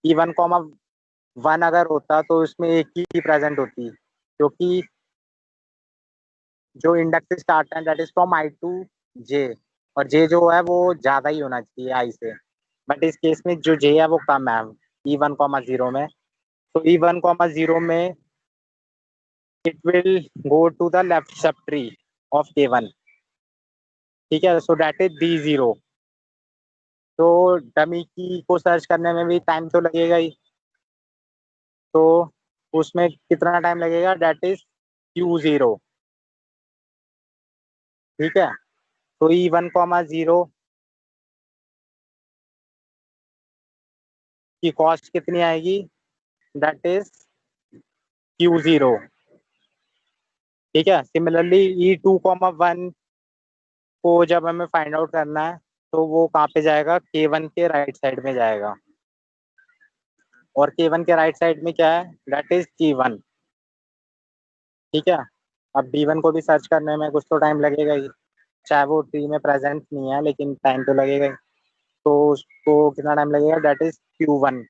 E1,1 अगर होता तो उसमें एक ही प्रेजेंट होती, क्योंकि जो इंडेक्स से स्टार्ट है that is from I to J, और J जो है वो ज्यादा ही होना चाहिए I से। बट इस केस में जो J है वो कम है E1,0 में। तो E1,0 में it will go to the left sub tree of K1। ठीक है, सो दैट इज D0। तो डमी की को सर्च करने में भी टाइम तो लगेगा ही, तो उसमें कितना टाइम लगेगा, दैट इज Q0। ठीक है, तो E1,0 की कॉस्ट कितनी आएगी, दैट इज Q0। ठीक है, सिमिलरली E2,1 को जब हमें फाइंड आउट करना है तो वो कहाँ पे जाएगा, K1 के राइट साइड में जाएगा, और K1 के राइट साइड में क्या है, दैट इज G1। ठीक है, अब D1 को भी सर्च करने में कुछ तो टाइम लगेगा ही, चाहे वो ट्री में प्रेजेंट नहीं है लेकिन टाइम तो लगेगा ही। तो उसको कितना टाइम लगेगा, दैट इज Q1।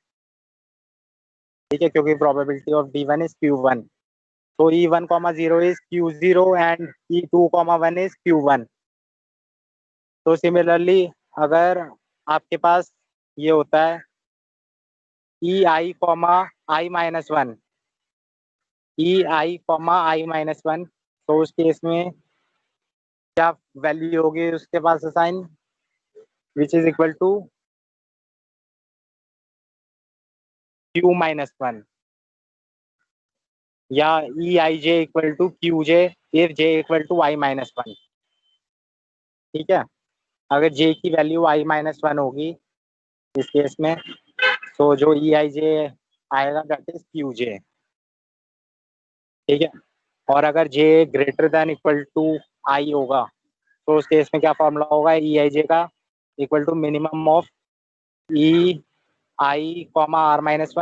ठीक है, क्योंकि probability of D1 is Q1। तो E1,0 is Q0 and E2,1 is Q1। तो सिमिलरली अगर आपके पास ये होता है EI,I-1, EI,I-1, तो उस केस में क्या वैल्यू होगी उसके पास assign, which is equal to Q-1, या EIJ=QJ इफ J=I-1। ठीक है, अगर J की वैल्यू I-1 होगी इस केस में, तो जो EIJ आएगा दैट इज QJ। ठीक है, और अगर J greater than equal to I होगा, तो उस केस में क्या फॉर्मूला होगा EIJ का, equal to minimum of EI,R-1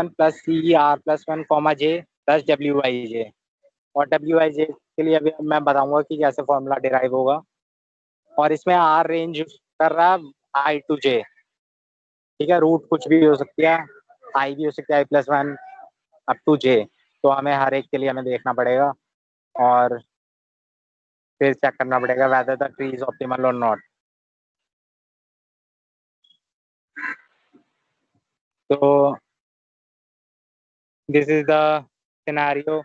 plus CR+1, J plus WIJ। और WIJ के लिए अभी मैं बताऊंगा कि कैसे फॉर्मूला डिराइव होगा। और इसमें R रेंज कर रहा है I to J। ठीक है, रूट कुछ भी हो सकती है, I भी हो सकता है I+1 अप टू J। तो हमें हर एक के लिए हमें देखना पड़ेगा, और फिर चेक करना पड़ेगा weather the tree is optimal और नॉट। तो दिस इज द सिनेरियो।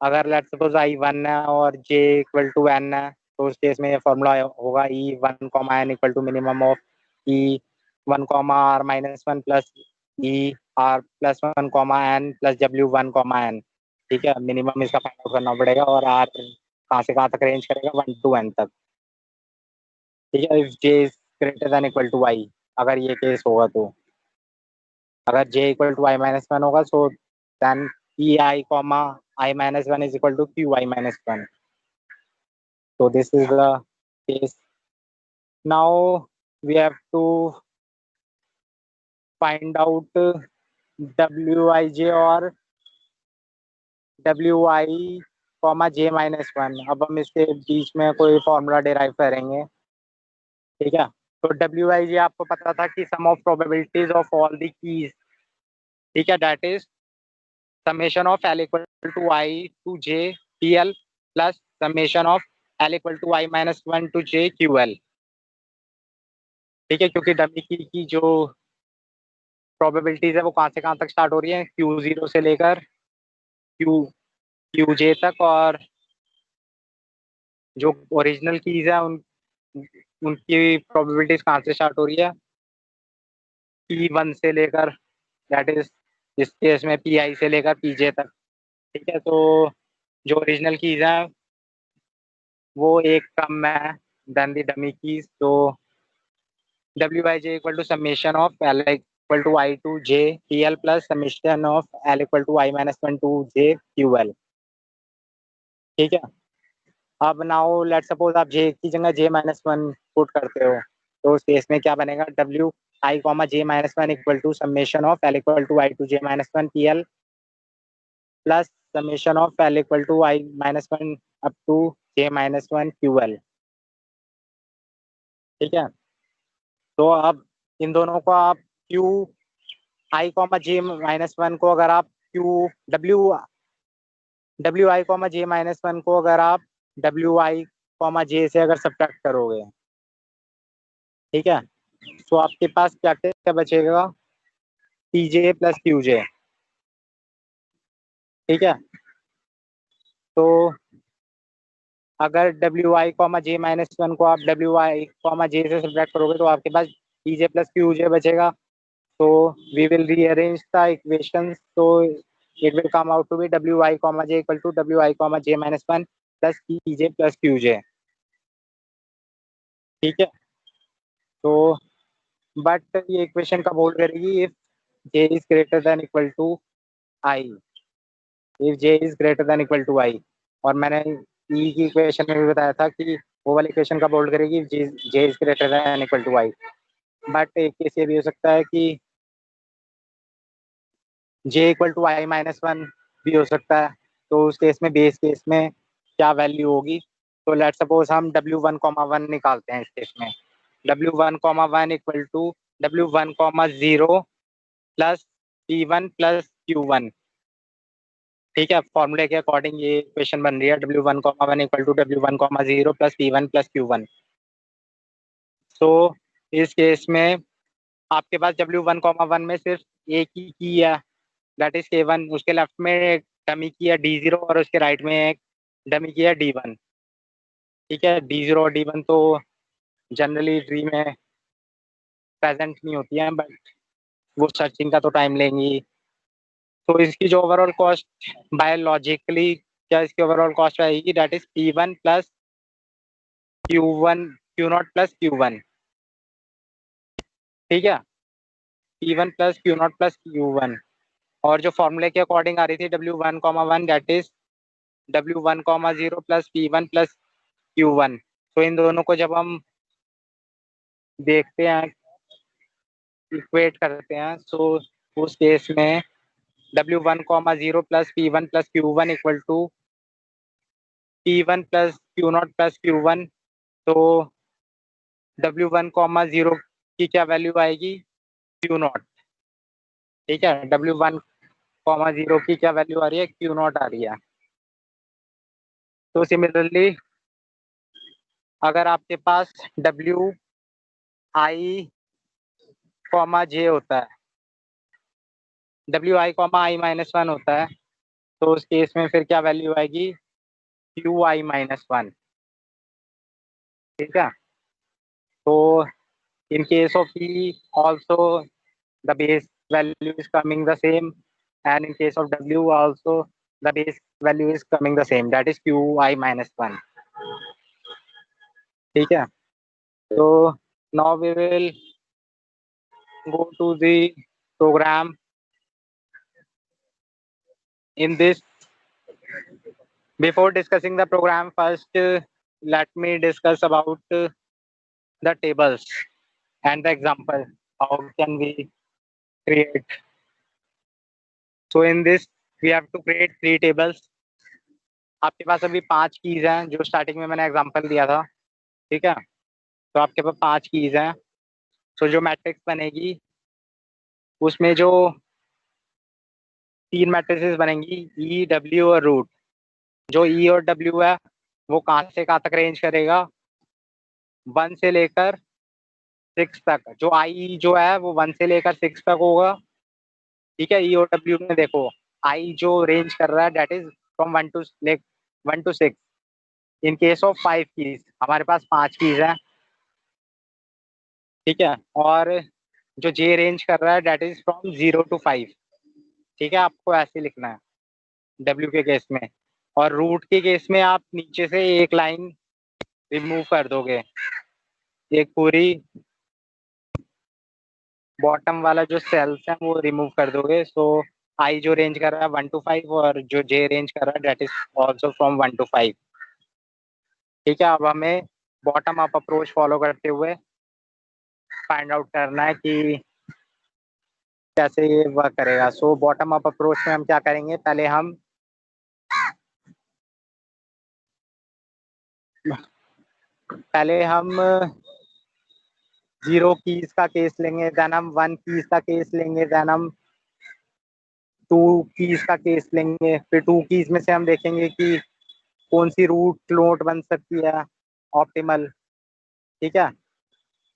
अगर लेट्स सपोज आई 1 है और j इक्वल टू n है, तो उस केस में ये फॉर्मूला होगा E1 comma n equal to minimum of E1 comma r minus one plus E R plus one comma n plus W1 comma n। ठीक है, मिनिमम इसका फाइंड आउट करना पड़ेगा और r कहाँ से कहाँ तक रेंज करेगा, 1 to n तक। ठीक है, if j is greater than equal to i, अगर ये केस होगा तो, अगर j equal to i minus one होगा, so then E I comma I minus 1 is equal to qi minus 1. So this is the case. Now we have to find out wij और wi comma j minus one. अब हम इसके बीच में कोई formula derive करेंगे। ठीक है, तो wij आपको पता था कि sum of probabilities of all the keys. ठीक है, that is summation of l equal to i to j pl plus summation of l equal to i minus one to j ql। ठीक है, क्योंकि dummy की जो probabilities है वो कहाँ से कहाँ तक स्टार्ट हो रही है, Q0 से लेकर क्यू QJ तक, और जो ओरिजिनल कीज है उनकी प्रोबेबिलिटीज कहाँ से स्टार्ट हो रही है, P1 से लेकर, दैट इज इस केस में PI से लेकर PJ तक। ठीक है, तो जो ओरिजिनल कीज है वो एक कम है देन द डमी कीज। तो wij equal to summation of l equal to i to j pl plus summation of l equal to i minus one to j ql। ठीक है, अब नाउ लेट सपोज आप j की जगह j minus one put करते हो, तो उस केस में क्या बनेगा, w i comma j minus one equal to summation of l equal to i to j minus one pl plus summation of l equal to i minus one up to j minus one ql। ठीक है, तो अब इन दोनों को आप q i comma j minus one को अगर आप q w i comma j minus one को अगर आप w i कॉमा j से अगर सब्ट्रैक्ट करोगे, ठीक है, तो आपके पास क्या क्या बचेगा, pj प्लस qj। ठीक है, तो अगर W I comma J minus one को आप डब्ल्यू आई कॉमा जे से सब्ट्रैक्ट करोगे तो आपके पास pj प्लस qj बचेगा। तो we will rearrange the equation, तो it will come out to be W I comma J equal to W I comma J minus one plus pj plus qj। ठीक है, तो but ये equation कब hold करेगी, if j is greater than equal to i, if j is greater than equal to i। और मैंने ई की equation में भी बताया था कि वो वाली इक्वेशन कब होल्ड करेगी, j is greater than equal to i। But एक केस ये भी हो सकता है कि j equal to i minus one भी हो सकता है। तो उस केस में बेस केस में क्या वैल्यू होगी, तो लेट सपोज हम w वन कॉमा वन निकालते हैं इस केस में। w one comma one equal to w one comma zero plus p1 plus q1। ठीक है, फॉर्मूले के अकॉर्डिंग ये इक्वेशन बन रही है, w one comma one equal to w one comma zero plus p1 plus q1। तो इस केस में आपके पास w वन कॉमा वन में सिर्फ एक ही की है, दैट इज k1। उसके लेफ्ट में एक डमी की है d0 और उसके राइट में एक डमी की है d1। ठीक है, d0 और d1 तो जनरली ट्री में प्रेजेंट नहीं होती हैं, बट वो सर्चिंग का तो टाइम लेंगी। तो इसकी जो ओवरऑल कॉस्ट बायोलॉजिकली क्या इसकी ओवरऑल कॉस्ट आएगी, that is p1 plus q1 q0 plus q1। ठीक है, p1 plus q0 plus q1। और जो फॉर्मूले के अकॉर्डिंग आ रही थी w one comma one, that is w one comma zero plus p1 plus q1। तो इन दोनों को जब हम देखते हैं, इक्वेट करते हैं, सो उस केस में w one comma zero plus p1 plus q1 equal to p1 plus q0 plus q1। तो w वन कॉमा जीरो की क्या वैल्यू आएगी, q0। ठीक है, w वन कॉमा जीरो की क्या वैल्यू आ रही है, q0 आ रही है। तो सिमिलरली अगर आपके पास w i कॉमा j होता है, W I comma I minus one होता है, तो उस केस में फिर क्या वैल्यू आएगी, क्यू आई माइनस वन। ठीक है, तो इन case of E also the base value is coming the same, and in case of w also the base value is coming the same, that is qi minus 1. ठीक है, so now we will go to the program. In this, before discussing the program, first let me discuss about the tables and the example, how can we create. So in this we have to create 3 tables. आपके पास अभी 5 keys हैं जो starting में मैंने example दिया था। ठीक है, तो आपके पास 5 कीज हैं। तो जो मैट्रिक्स बनेगी उसमें जो 3 मैट्रिसेस बनेंगी, ई डब्ल्यू और रूट। जो ई और डब्ल्यू है वो कहाँ से कहाँ तक रेंज करेगा, 1 से लेकर 6 तक। जो आई जो है वो 1 से लेकर 6 तक होगा। ठीक है, ई और डब्ल्यू में देखो, आई जो रेंज कर रहा है that is from 1 to 6। In case of 5 keys, हमारे पास 5 कीज हैं। ठीक है, और जो जे रेंज कर रहा है डेट इज फ्रॉम 0 टू 5। ठीक है, आपको ऐसे लिखना है डब्ल्यू के केस में। और रूट के केस में आप नीचे से एक लाइन रिमूव कर दोगे, एक पूरी बॉटम वाला जो सेल्स है वो रिमूव कर दोगे। सो आई जो रेंज कर रहा है 1 टू 5 और जो जे रेंज कर रहा है that is also from 1 to 5। ठीक है, अब हमें बॉटम अप अप्रोच फॉलो करते हुए फाइंड आउट करना है कि कैसे ये वर्क करेगा। सो बॉटम अप अप्रोच में हम क्या करेंगे, पहले हम 0 कीज का केस लेंगे, देन हम 1 कीज का केस लेंगे, देन हम 2 कीज का केस लेंगे। फिर 2 कीज में से हम देखेंगे कि कौन सी रूट नोड बन सकती है ऑप्टिमल। ठीक है,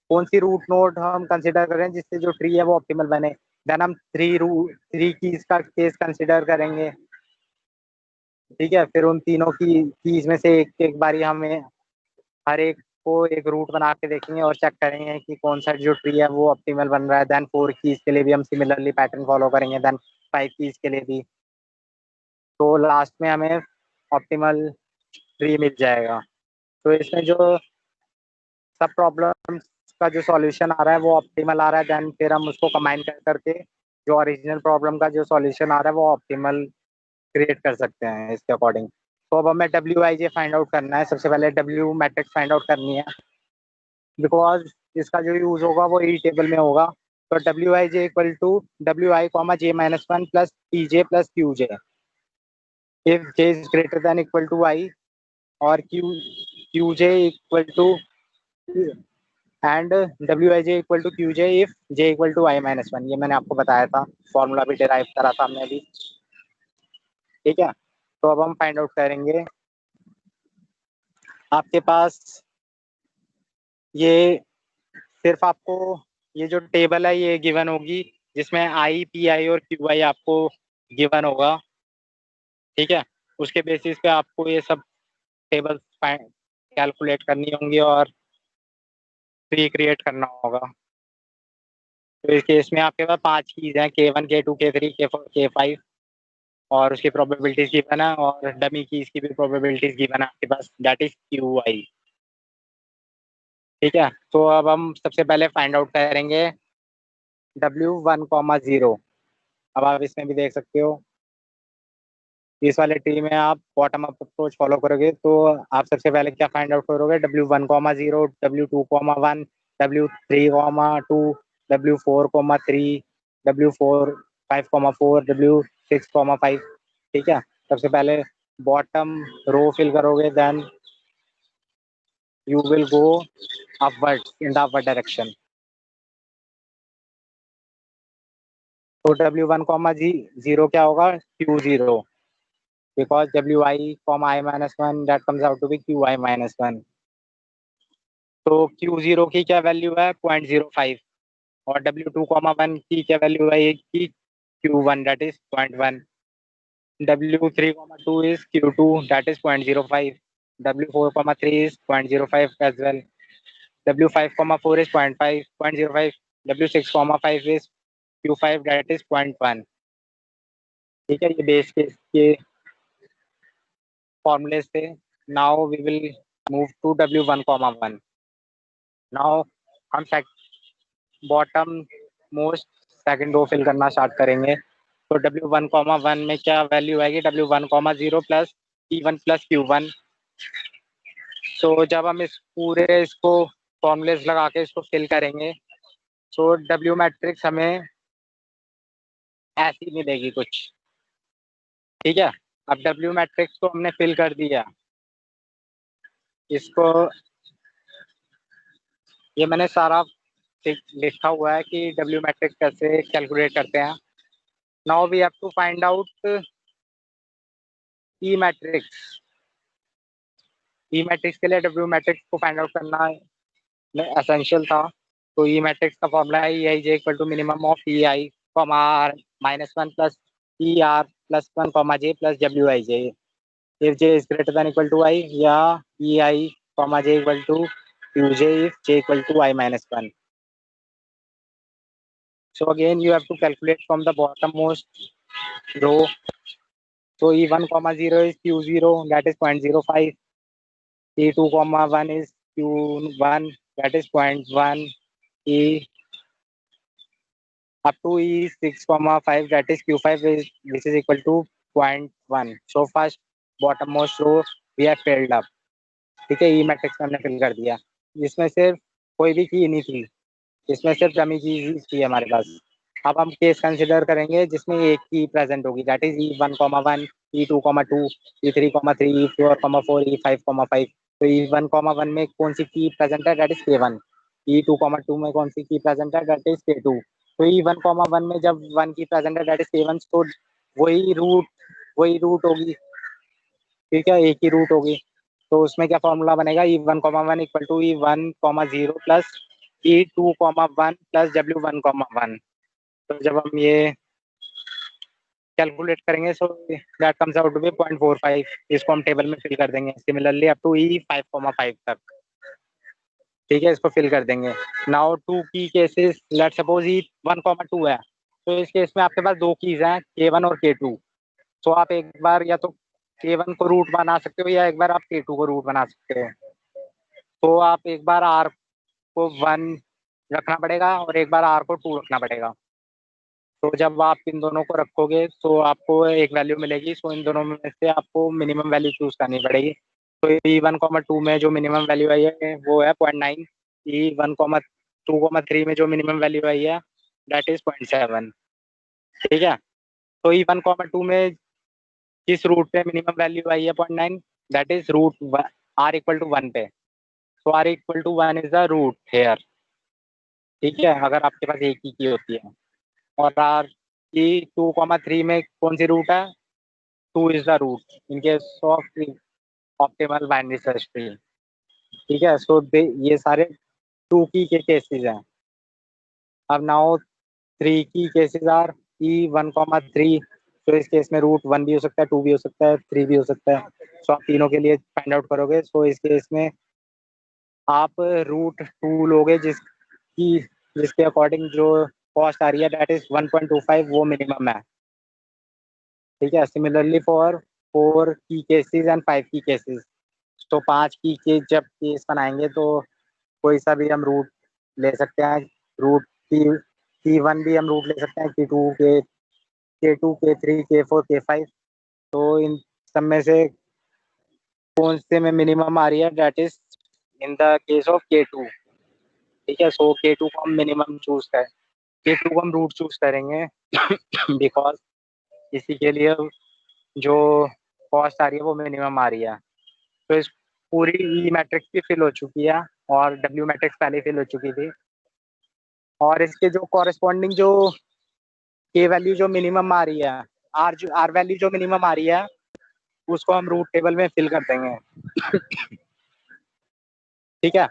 कौन सी रूट नोड हम कंसिडर करें जिससे जो ट्री है वो ऑप्टिमल बने। देन हम 3 कीज का केस कंसिडर करेंगे। ठीक है, फिर उन तीनों की कीज में से एक एक बारी हमें हर एक को एक रूट बना के देखेंगे और चेक करेंगे कि कौन सा जो ट्री है वो ऑप्टिमल बन रहा है। देन 4 कीज के लिए भी हम सिमिलरली पैटर्न फॉलो करेंगे, देन 5 कीज के लिए भी। तो लास्ट में हमें ऑप्टिमल ट्री मिल जाएगा। तो इसमें जो सब प्रॉब्लम का जो सॉल्यूशन आ रहा है वो ऑप्टिमल आ रहा है, देन फिर हम उसको कंबाइन कर करके जो ओरिजिनल प्रॉब्लम का जो सॉल्यूशन आ रहा है वो ऑप्टिमल क्रिएट कर सकते हैं इसके अकॉर्डिंग। तो अब हमें W I J find out करना है। सबसे पहले डब्ल्यू मैट्रिक्स फाइंड आउट करनी है, बिकॉज इसका जो यूज होगा वो ई टेबल में होगा। तो W I J equal to W I comma J minus one plus P J plus Q J if J is greater than equal to I, और Q J equal to and W I J equal to Q J if J equal to I minus one. ये मैंने आपको बताया था, formula भी derive करा था हमने अभी। ठीक है, तो अब हम फाइंड आउट करेंगे। आपके पास ये सिर्फ आपको ये जो टेबल है ये गिवन होगी, जिसमें आई पी आई और क्यू आई आपको गिवन होगा। ठीक है, उसके बेसिस पे आपको ये सब टेबल कैलकुलेट करनी होंगी और रिक्रिएट करना होगा। तो इस केस में आपके पास 5 कीज हैं, K1 K2 K3 K4 K5, और उसकी प्रोबेबिलिटीज गिवन है और डमी कीज की भी प्रोबेबिलिटीज गिवन है आपके पास, दैट इज क्यू आई। ठीक है, तो अब हम सबसे पहले फाइंड आउट करेंगे W1, 0। अब आप इसमें भी देख सकते हो, इस वाले ट्री में आप बॉटम अप अप्रोच फॉलो करोगे तो आप सबसे पहले क्या फाइंड आउट करोगे, W1, 0, W2, 1, W3, 2, W4, 3, W5, 4, W6, 5। ठीक है, सबसे पहले बॉटम रो फिल करोगे, then you will go upward in the upward direction. तो W1, 0 क्या होगा, Q0, because Wi, I minus 1 that comes out to be Qi minus 1। तो Q0 की क्या वैल्यू है, 0.05, और W2, 1 की क्या वैल्यू है, 1 की Q1 that is 0.1. W3, 2 is Q2 that is 0.05. W4, 3 is 0.05 as well. W5, 4 is 0.5, 0.05. W6, 5 is Q5 that is 0.1. ठीक है, ये बेस केस के फॉर्मूले थे. Now we will move to W1, 1. नाउ हम bottom most second row fill करना start करेंगे. तो W1, 1 में क्या वैल्यू आएगी? W1, 0 plus P1 plus Q1. तो जब हम इस पूरे इसको फॉर्मूलेस लगा के इसको फिल करेंगे तो W मैट्रिक्स हमें ऐसी मिलेगी कुछ. ठीक है, अब W मैट्रिक्स को हमने फिल कर दिया. इसको ये मैंने सारा लिखा हुआ है कि W मैट्रिक्स कैसे कैलकुलेट करते हैं. Now we have to find out E matrix. E matrix के लिए W मैट्रिक्स को फाइंड आउट करना एसेंशियल था. तो E मैट्रिक्स का फॉर्मूला है EI J equal to minimum of EI R -1 plus ER +1 J plus WIJ. if J is greater than equal to I या EI J equal to QJ if J equal to I -1. So again you have to calculate from the bottommost row. So E1, 0 is Q0 that is 0.05. E2, 1 is Q1 that is 0.1. E up to E6, 5 that is Q5 is which is equal to 0.1. So first bottommost row we have filled up. ठीक है, ई matrix में हमने fill कर दिया. इसमें सिर्फ कोई भी की नहीं थी, इसमें सिर्फ डमी की थी हमारे पास. अब हम केस कंसिडर करेंगे जिसमें एक की प्रेजेंट होगी that is E1, 1, E2, 2, E3, 3, E4, 4, E5, 5. तो E1, 1 में कौन सी की प्रेजेंट है? That is K1. E2, 2 में कौन सी की प्रेजेंट है? That is K2. तो E1, 1 में जब 1 की प्रेजेंट है दैट इज K1, तो वही रूट होगी. ठीक है, एक ही रूट होगी. तो उसमें क्या फॉर्मूला बनेगा? E1, 1 equal to E1, 0 plus E2, 1 plus W1, 1. तो जब हम ये कैलकुलेट करेंगे so that comes out to be 0.45. इसको हम टेबल में फिल कर देंगे. सिमिलरली अप टू E5, 5 तक. ठीक है, इसको फिल कर देंगे. नाउ टू की केसेस, लेट्स सपोज E1, 2 है. तो इस केस में आपके पास दो कीज हैं K1 और K2. तो आप एक बार या तो K1 को रूट बना सकते हो या एक बार आप K2 को रूट बना सकते हो. तो आप एक बार R को 1 रखना पड़ेगा और एक बार R को 2 रखना पड़ेगा. तो जब आप इन दोनों को रखोगे तो आपको एक वैल्यू मिलेगी. सो इन दोनों में से आपको मिनिमम वैल्यू चूज करनी पड़ेगी. तो E1, 2 में जो मिनिमम वैल्यू आई है वो है 0.9. E1, 2, 3 में जो मिनिमम वैल्यू आई है दैट इज 0.7. ठीक है, तो E1, 2 में किस रूट पे मिनिमम वैल्यू आई है 0.9? That is root R equal to 1 पे. तो R equal to 1 is the root here. ठीक है, अगर आपके पास एक ही की होती है. और R की 2, 3 में कौन सी रूट है? 2 is the root in case of optimal binary search tree. ठीक है, सो ये सारे 2 की के केसेस हैं. अब नाउ 3 की केसेस आर E1, 3. तो इस केस में रूट 1 भी हो सकता है, 2 भी हो सकता है, 3 भी हो सकता है. सो आप तीनों के लिए फाइंड आउट करोगे. सो इस केस में आप रूट 2 लोगे जिसके अकॉर्डिंग जो कॉस्ट आ रही है दैट इज 1.25. वो मिनिमम है. ठीक है, सिमिलरली फॉर 4 की केसेस एंड 5 की केसेस. तो 5 की के जब केस बनाएंगे तो कोई सा भी हम रूट ले सकते हैं. रूट K1 भी हम रूट ले सकते हैं, K2, K3, K4, K5. तो इन सब में से कौन से में मिनिमम आ रही है? That is in the case of K2. ठीक है, सो K2 को हम मिनिमम चूज करें. K2 को हम रूट चूज करेंगे बिकॉज इसी के लिए जो कॉस्ट आ रही है वो मिनिमम आ रही है. तो इस पूरी ई मैट्रिक्स भी फिल हो चुकी है और डब्ल्यू मैट्रिक्स पहले फिल हो चुकी थी. और इसके जो कॉरेस्पॉन्डिंग जो के वैल्यू जो मिनिमम आ रही है, आर वैल्यू जो मिनिमम आ रही है उसको हम रूट टेबल में फिल कर देंगे. ठीक है,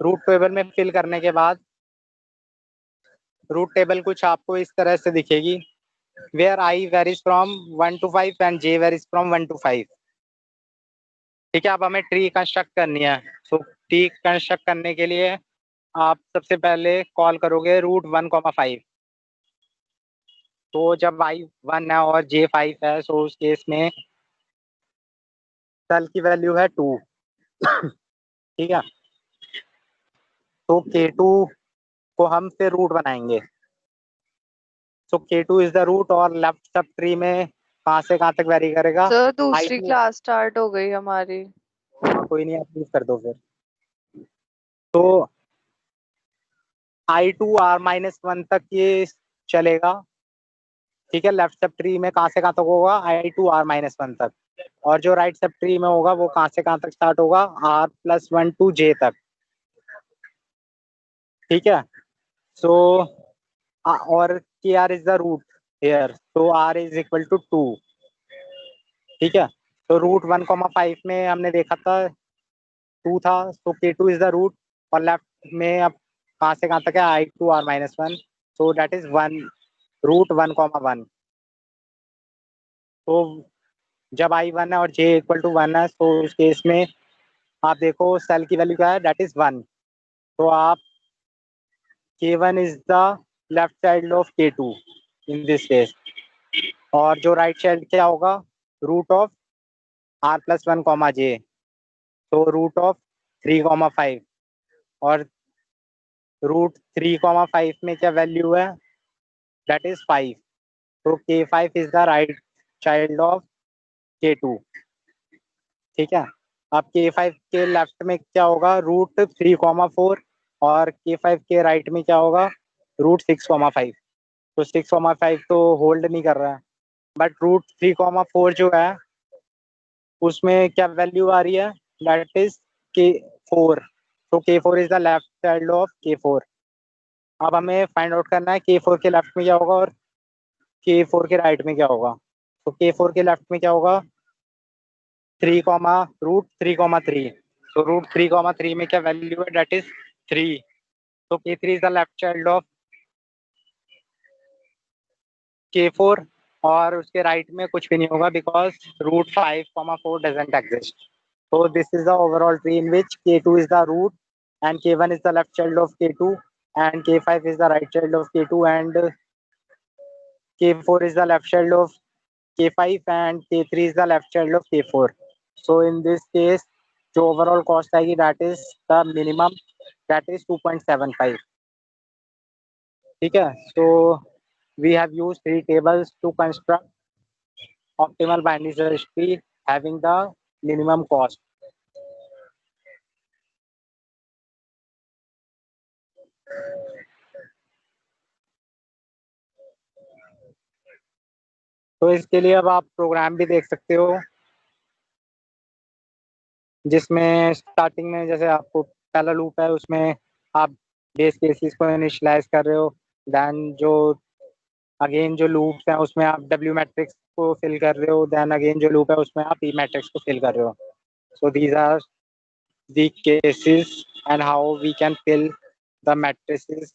रूट टेबल में फिल करने के बाद रूट टेबल कुछ आपको इस तरह से दिखेगी. where I varies from 1 to 5 and j varies from 1 to 5. ठीक है, अब हमें ट्री कंस्ट्रक्ट करनी है। सो ट्री कंस्ट्रक्ट करने के लिए आप सबसे पहले कॉल करोगे रूट 1,5। तो जब i 1 है और j 5 है, सो उस केस में सेल की वैल्यू है 2। ठीक है, तो K2 को हम फिर रूट बनाएंगे। सो K2 इज द रूट, और लेफ्ट सब ट्री में कहाँ से कहाँ तक वेरी करेगा?
सर दूसरी
I2।
क्लास स्टार्ट हो गई हमारी।
हाँ कोई नहीं, आप प्लीज कर दो फिर। तो I2 R-1 तक ये चलेगा। ठीक है, लेफ्ट सब ट्री में कहाँ से कहाँ तक होगा? I2 R-1 तक। और जो राइट सब ट्री में होगा वो कहाँ से कहाँ तक स्टार्ट होगा? R+1 to J तक। ठीक है, सो और KR is the root here, तो R इज इक्वल टू 2। ठीक है, तो रूट 1,5 में हमने देखा था 2 था, तो K2 इज द रूट। और लेफ्ट में अब कहाँ से कहाँ तक है? I2 R-1, so that is 1 root 1,1। तो जब I1 है और J इक्वल टू 1 है, तो उस केस में आप देखो सेल की वैल्यू क्या है? That is 1। तो आप K1 is the left child of K2 in this case. और जो राइट चाइल्ड क्या होगा? Root of R+1 comma J, तो रूट ऑफ 3,5। और रूट 3,5 में क्या वैल्यू है? That is 5। तो K5 is the right child of K2। ठीक है, अब K5 के लेफ्ट में क्या होगा? रूट 3,4। और K5 के राइट में क्या होगा? रूट 6,5। तो 6,5 तो होल्ड नहीं कर रहा है, बट रूट 3,4 जो है उसमें क्या वैल्यू आ रही है? That is K4। तो K4 is the left child of K4। अब हमें फाइंड आउट करना है K4 के लेफ्ट में क्या होगा और K4 के राइट में क्या होगा। तो K4 के लेफ्ट में क्या होगा? 3 कॉमा रूट 3,3। तो रूट 3,3 में क्या वैल्यू है? That is 3। तो K3 is the left child of K4। और उसके राइट में कुछ भी नहीं होगा, because root 5,4 doesn't exist. So this is the overall tree in which K2 is the root and K1 is the left child of K2 and K5 is the right child of K2 and K4 is the left child of K5 and K3 is the left child of K4. So in this case, जो overall cost आएगी that is the minimum, that is 2.75. ठीक है, so we have used three tables to construct optimal binary search tree having the minimum cost. तो इसके लिए अब आप programme भी देख सकते हो, जिसमें स्टार्टिंग में जैसे आपको पहला लूप है उसमें आप बेस केसेस को इनिशियलाइज कर रहे हो। देन जो अगेन जो लूप्स हैं उसमें आप डब्ल्यू मैट्रिक्स को फिल कर रहे हो। देन अगेन जो लूप है उसमें आप ई मैट्रिक्स को फिल कर रहे हो। So these are the cases and how we can fill the matrices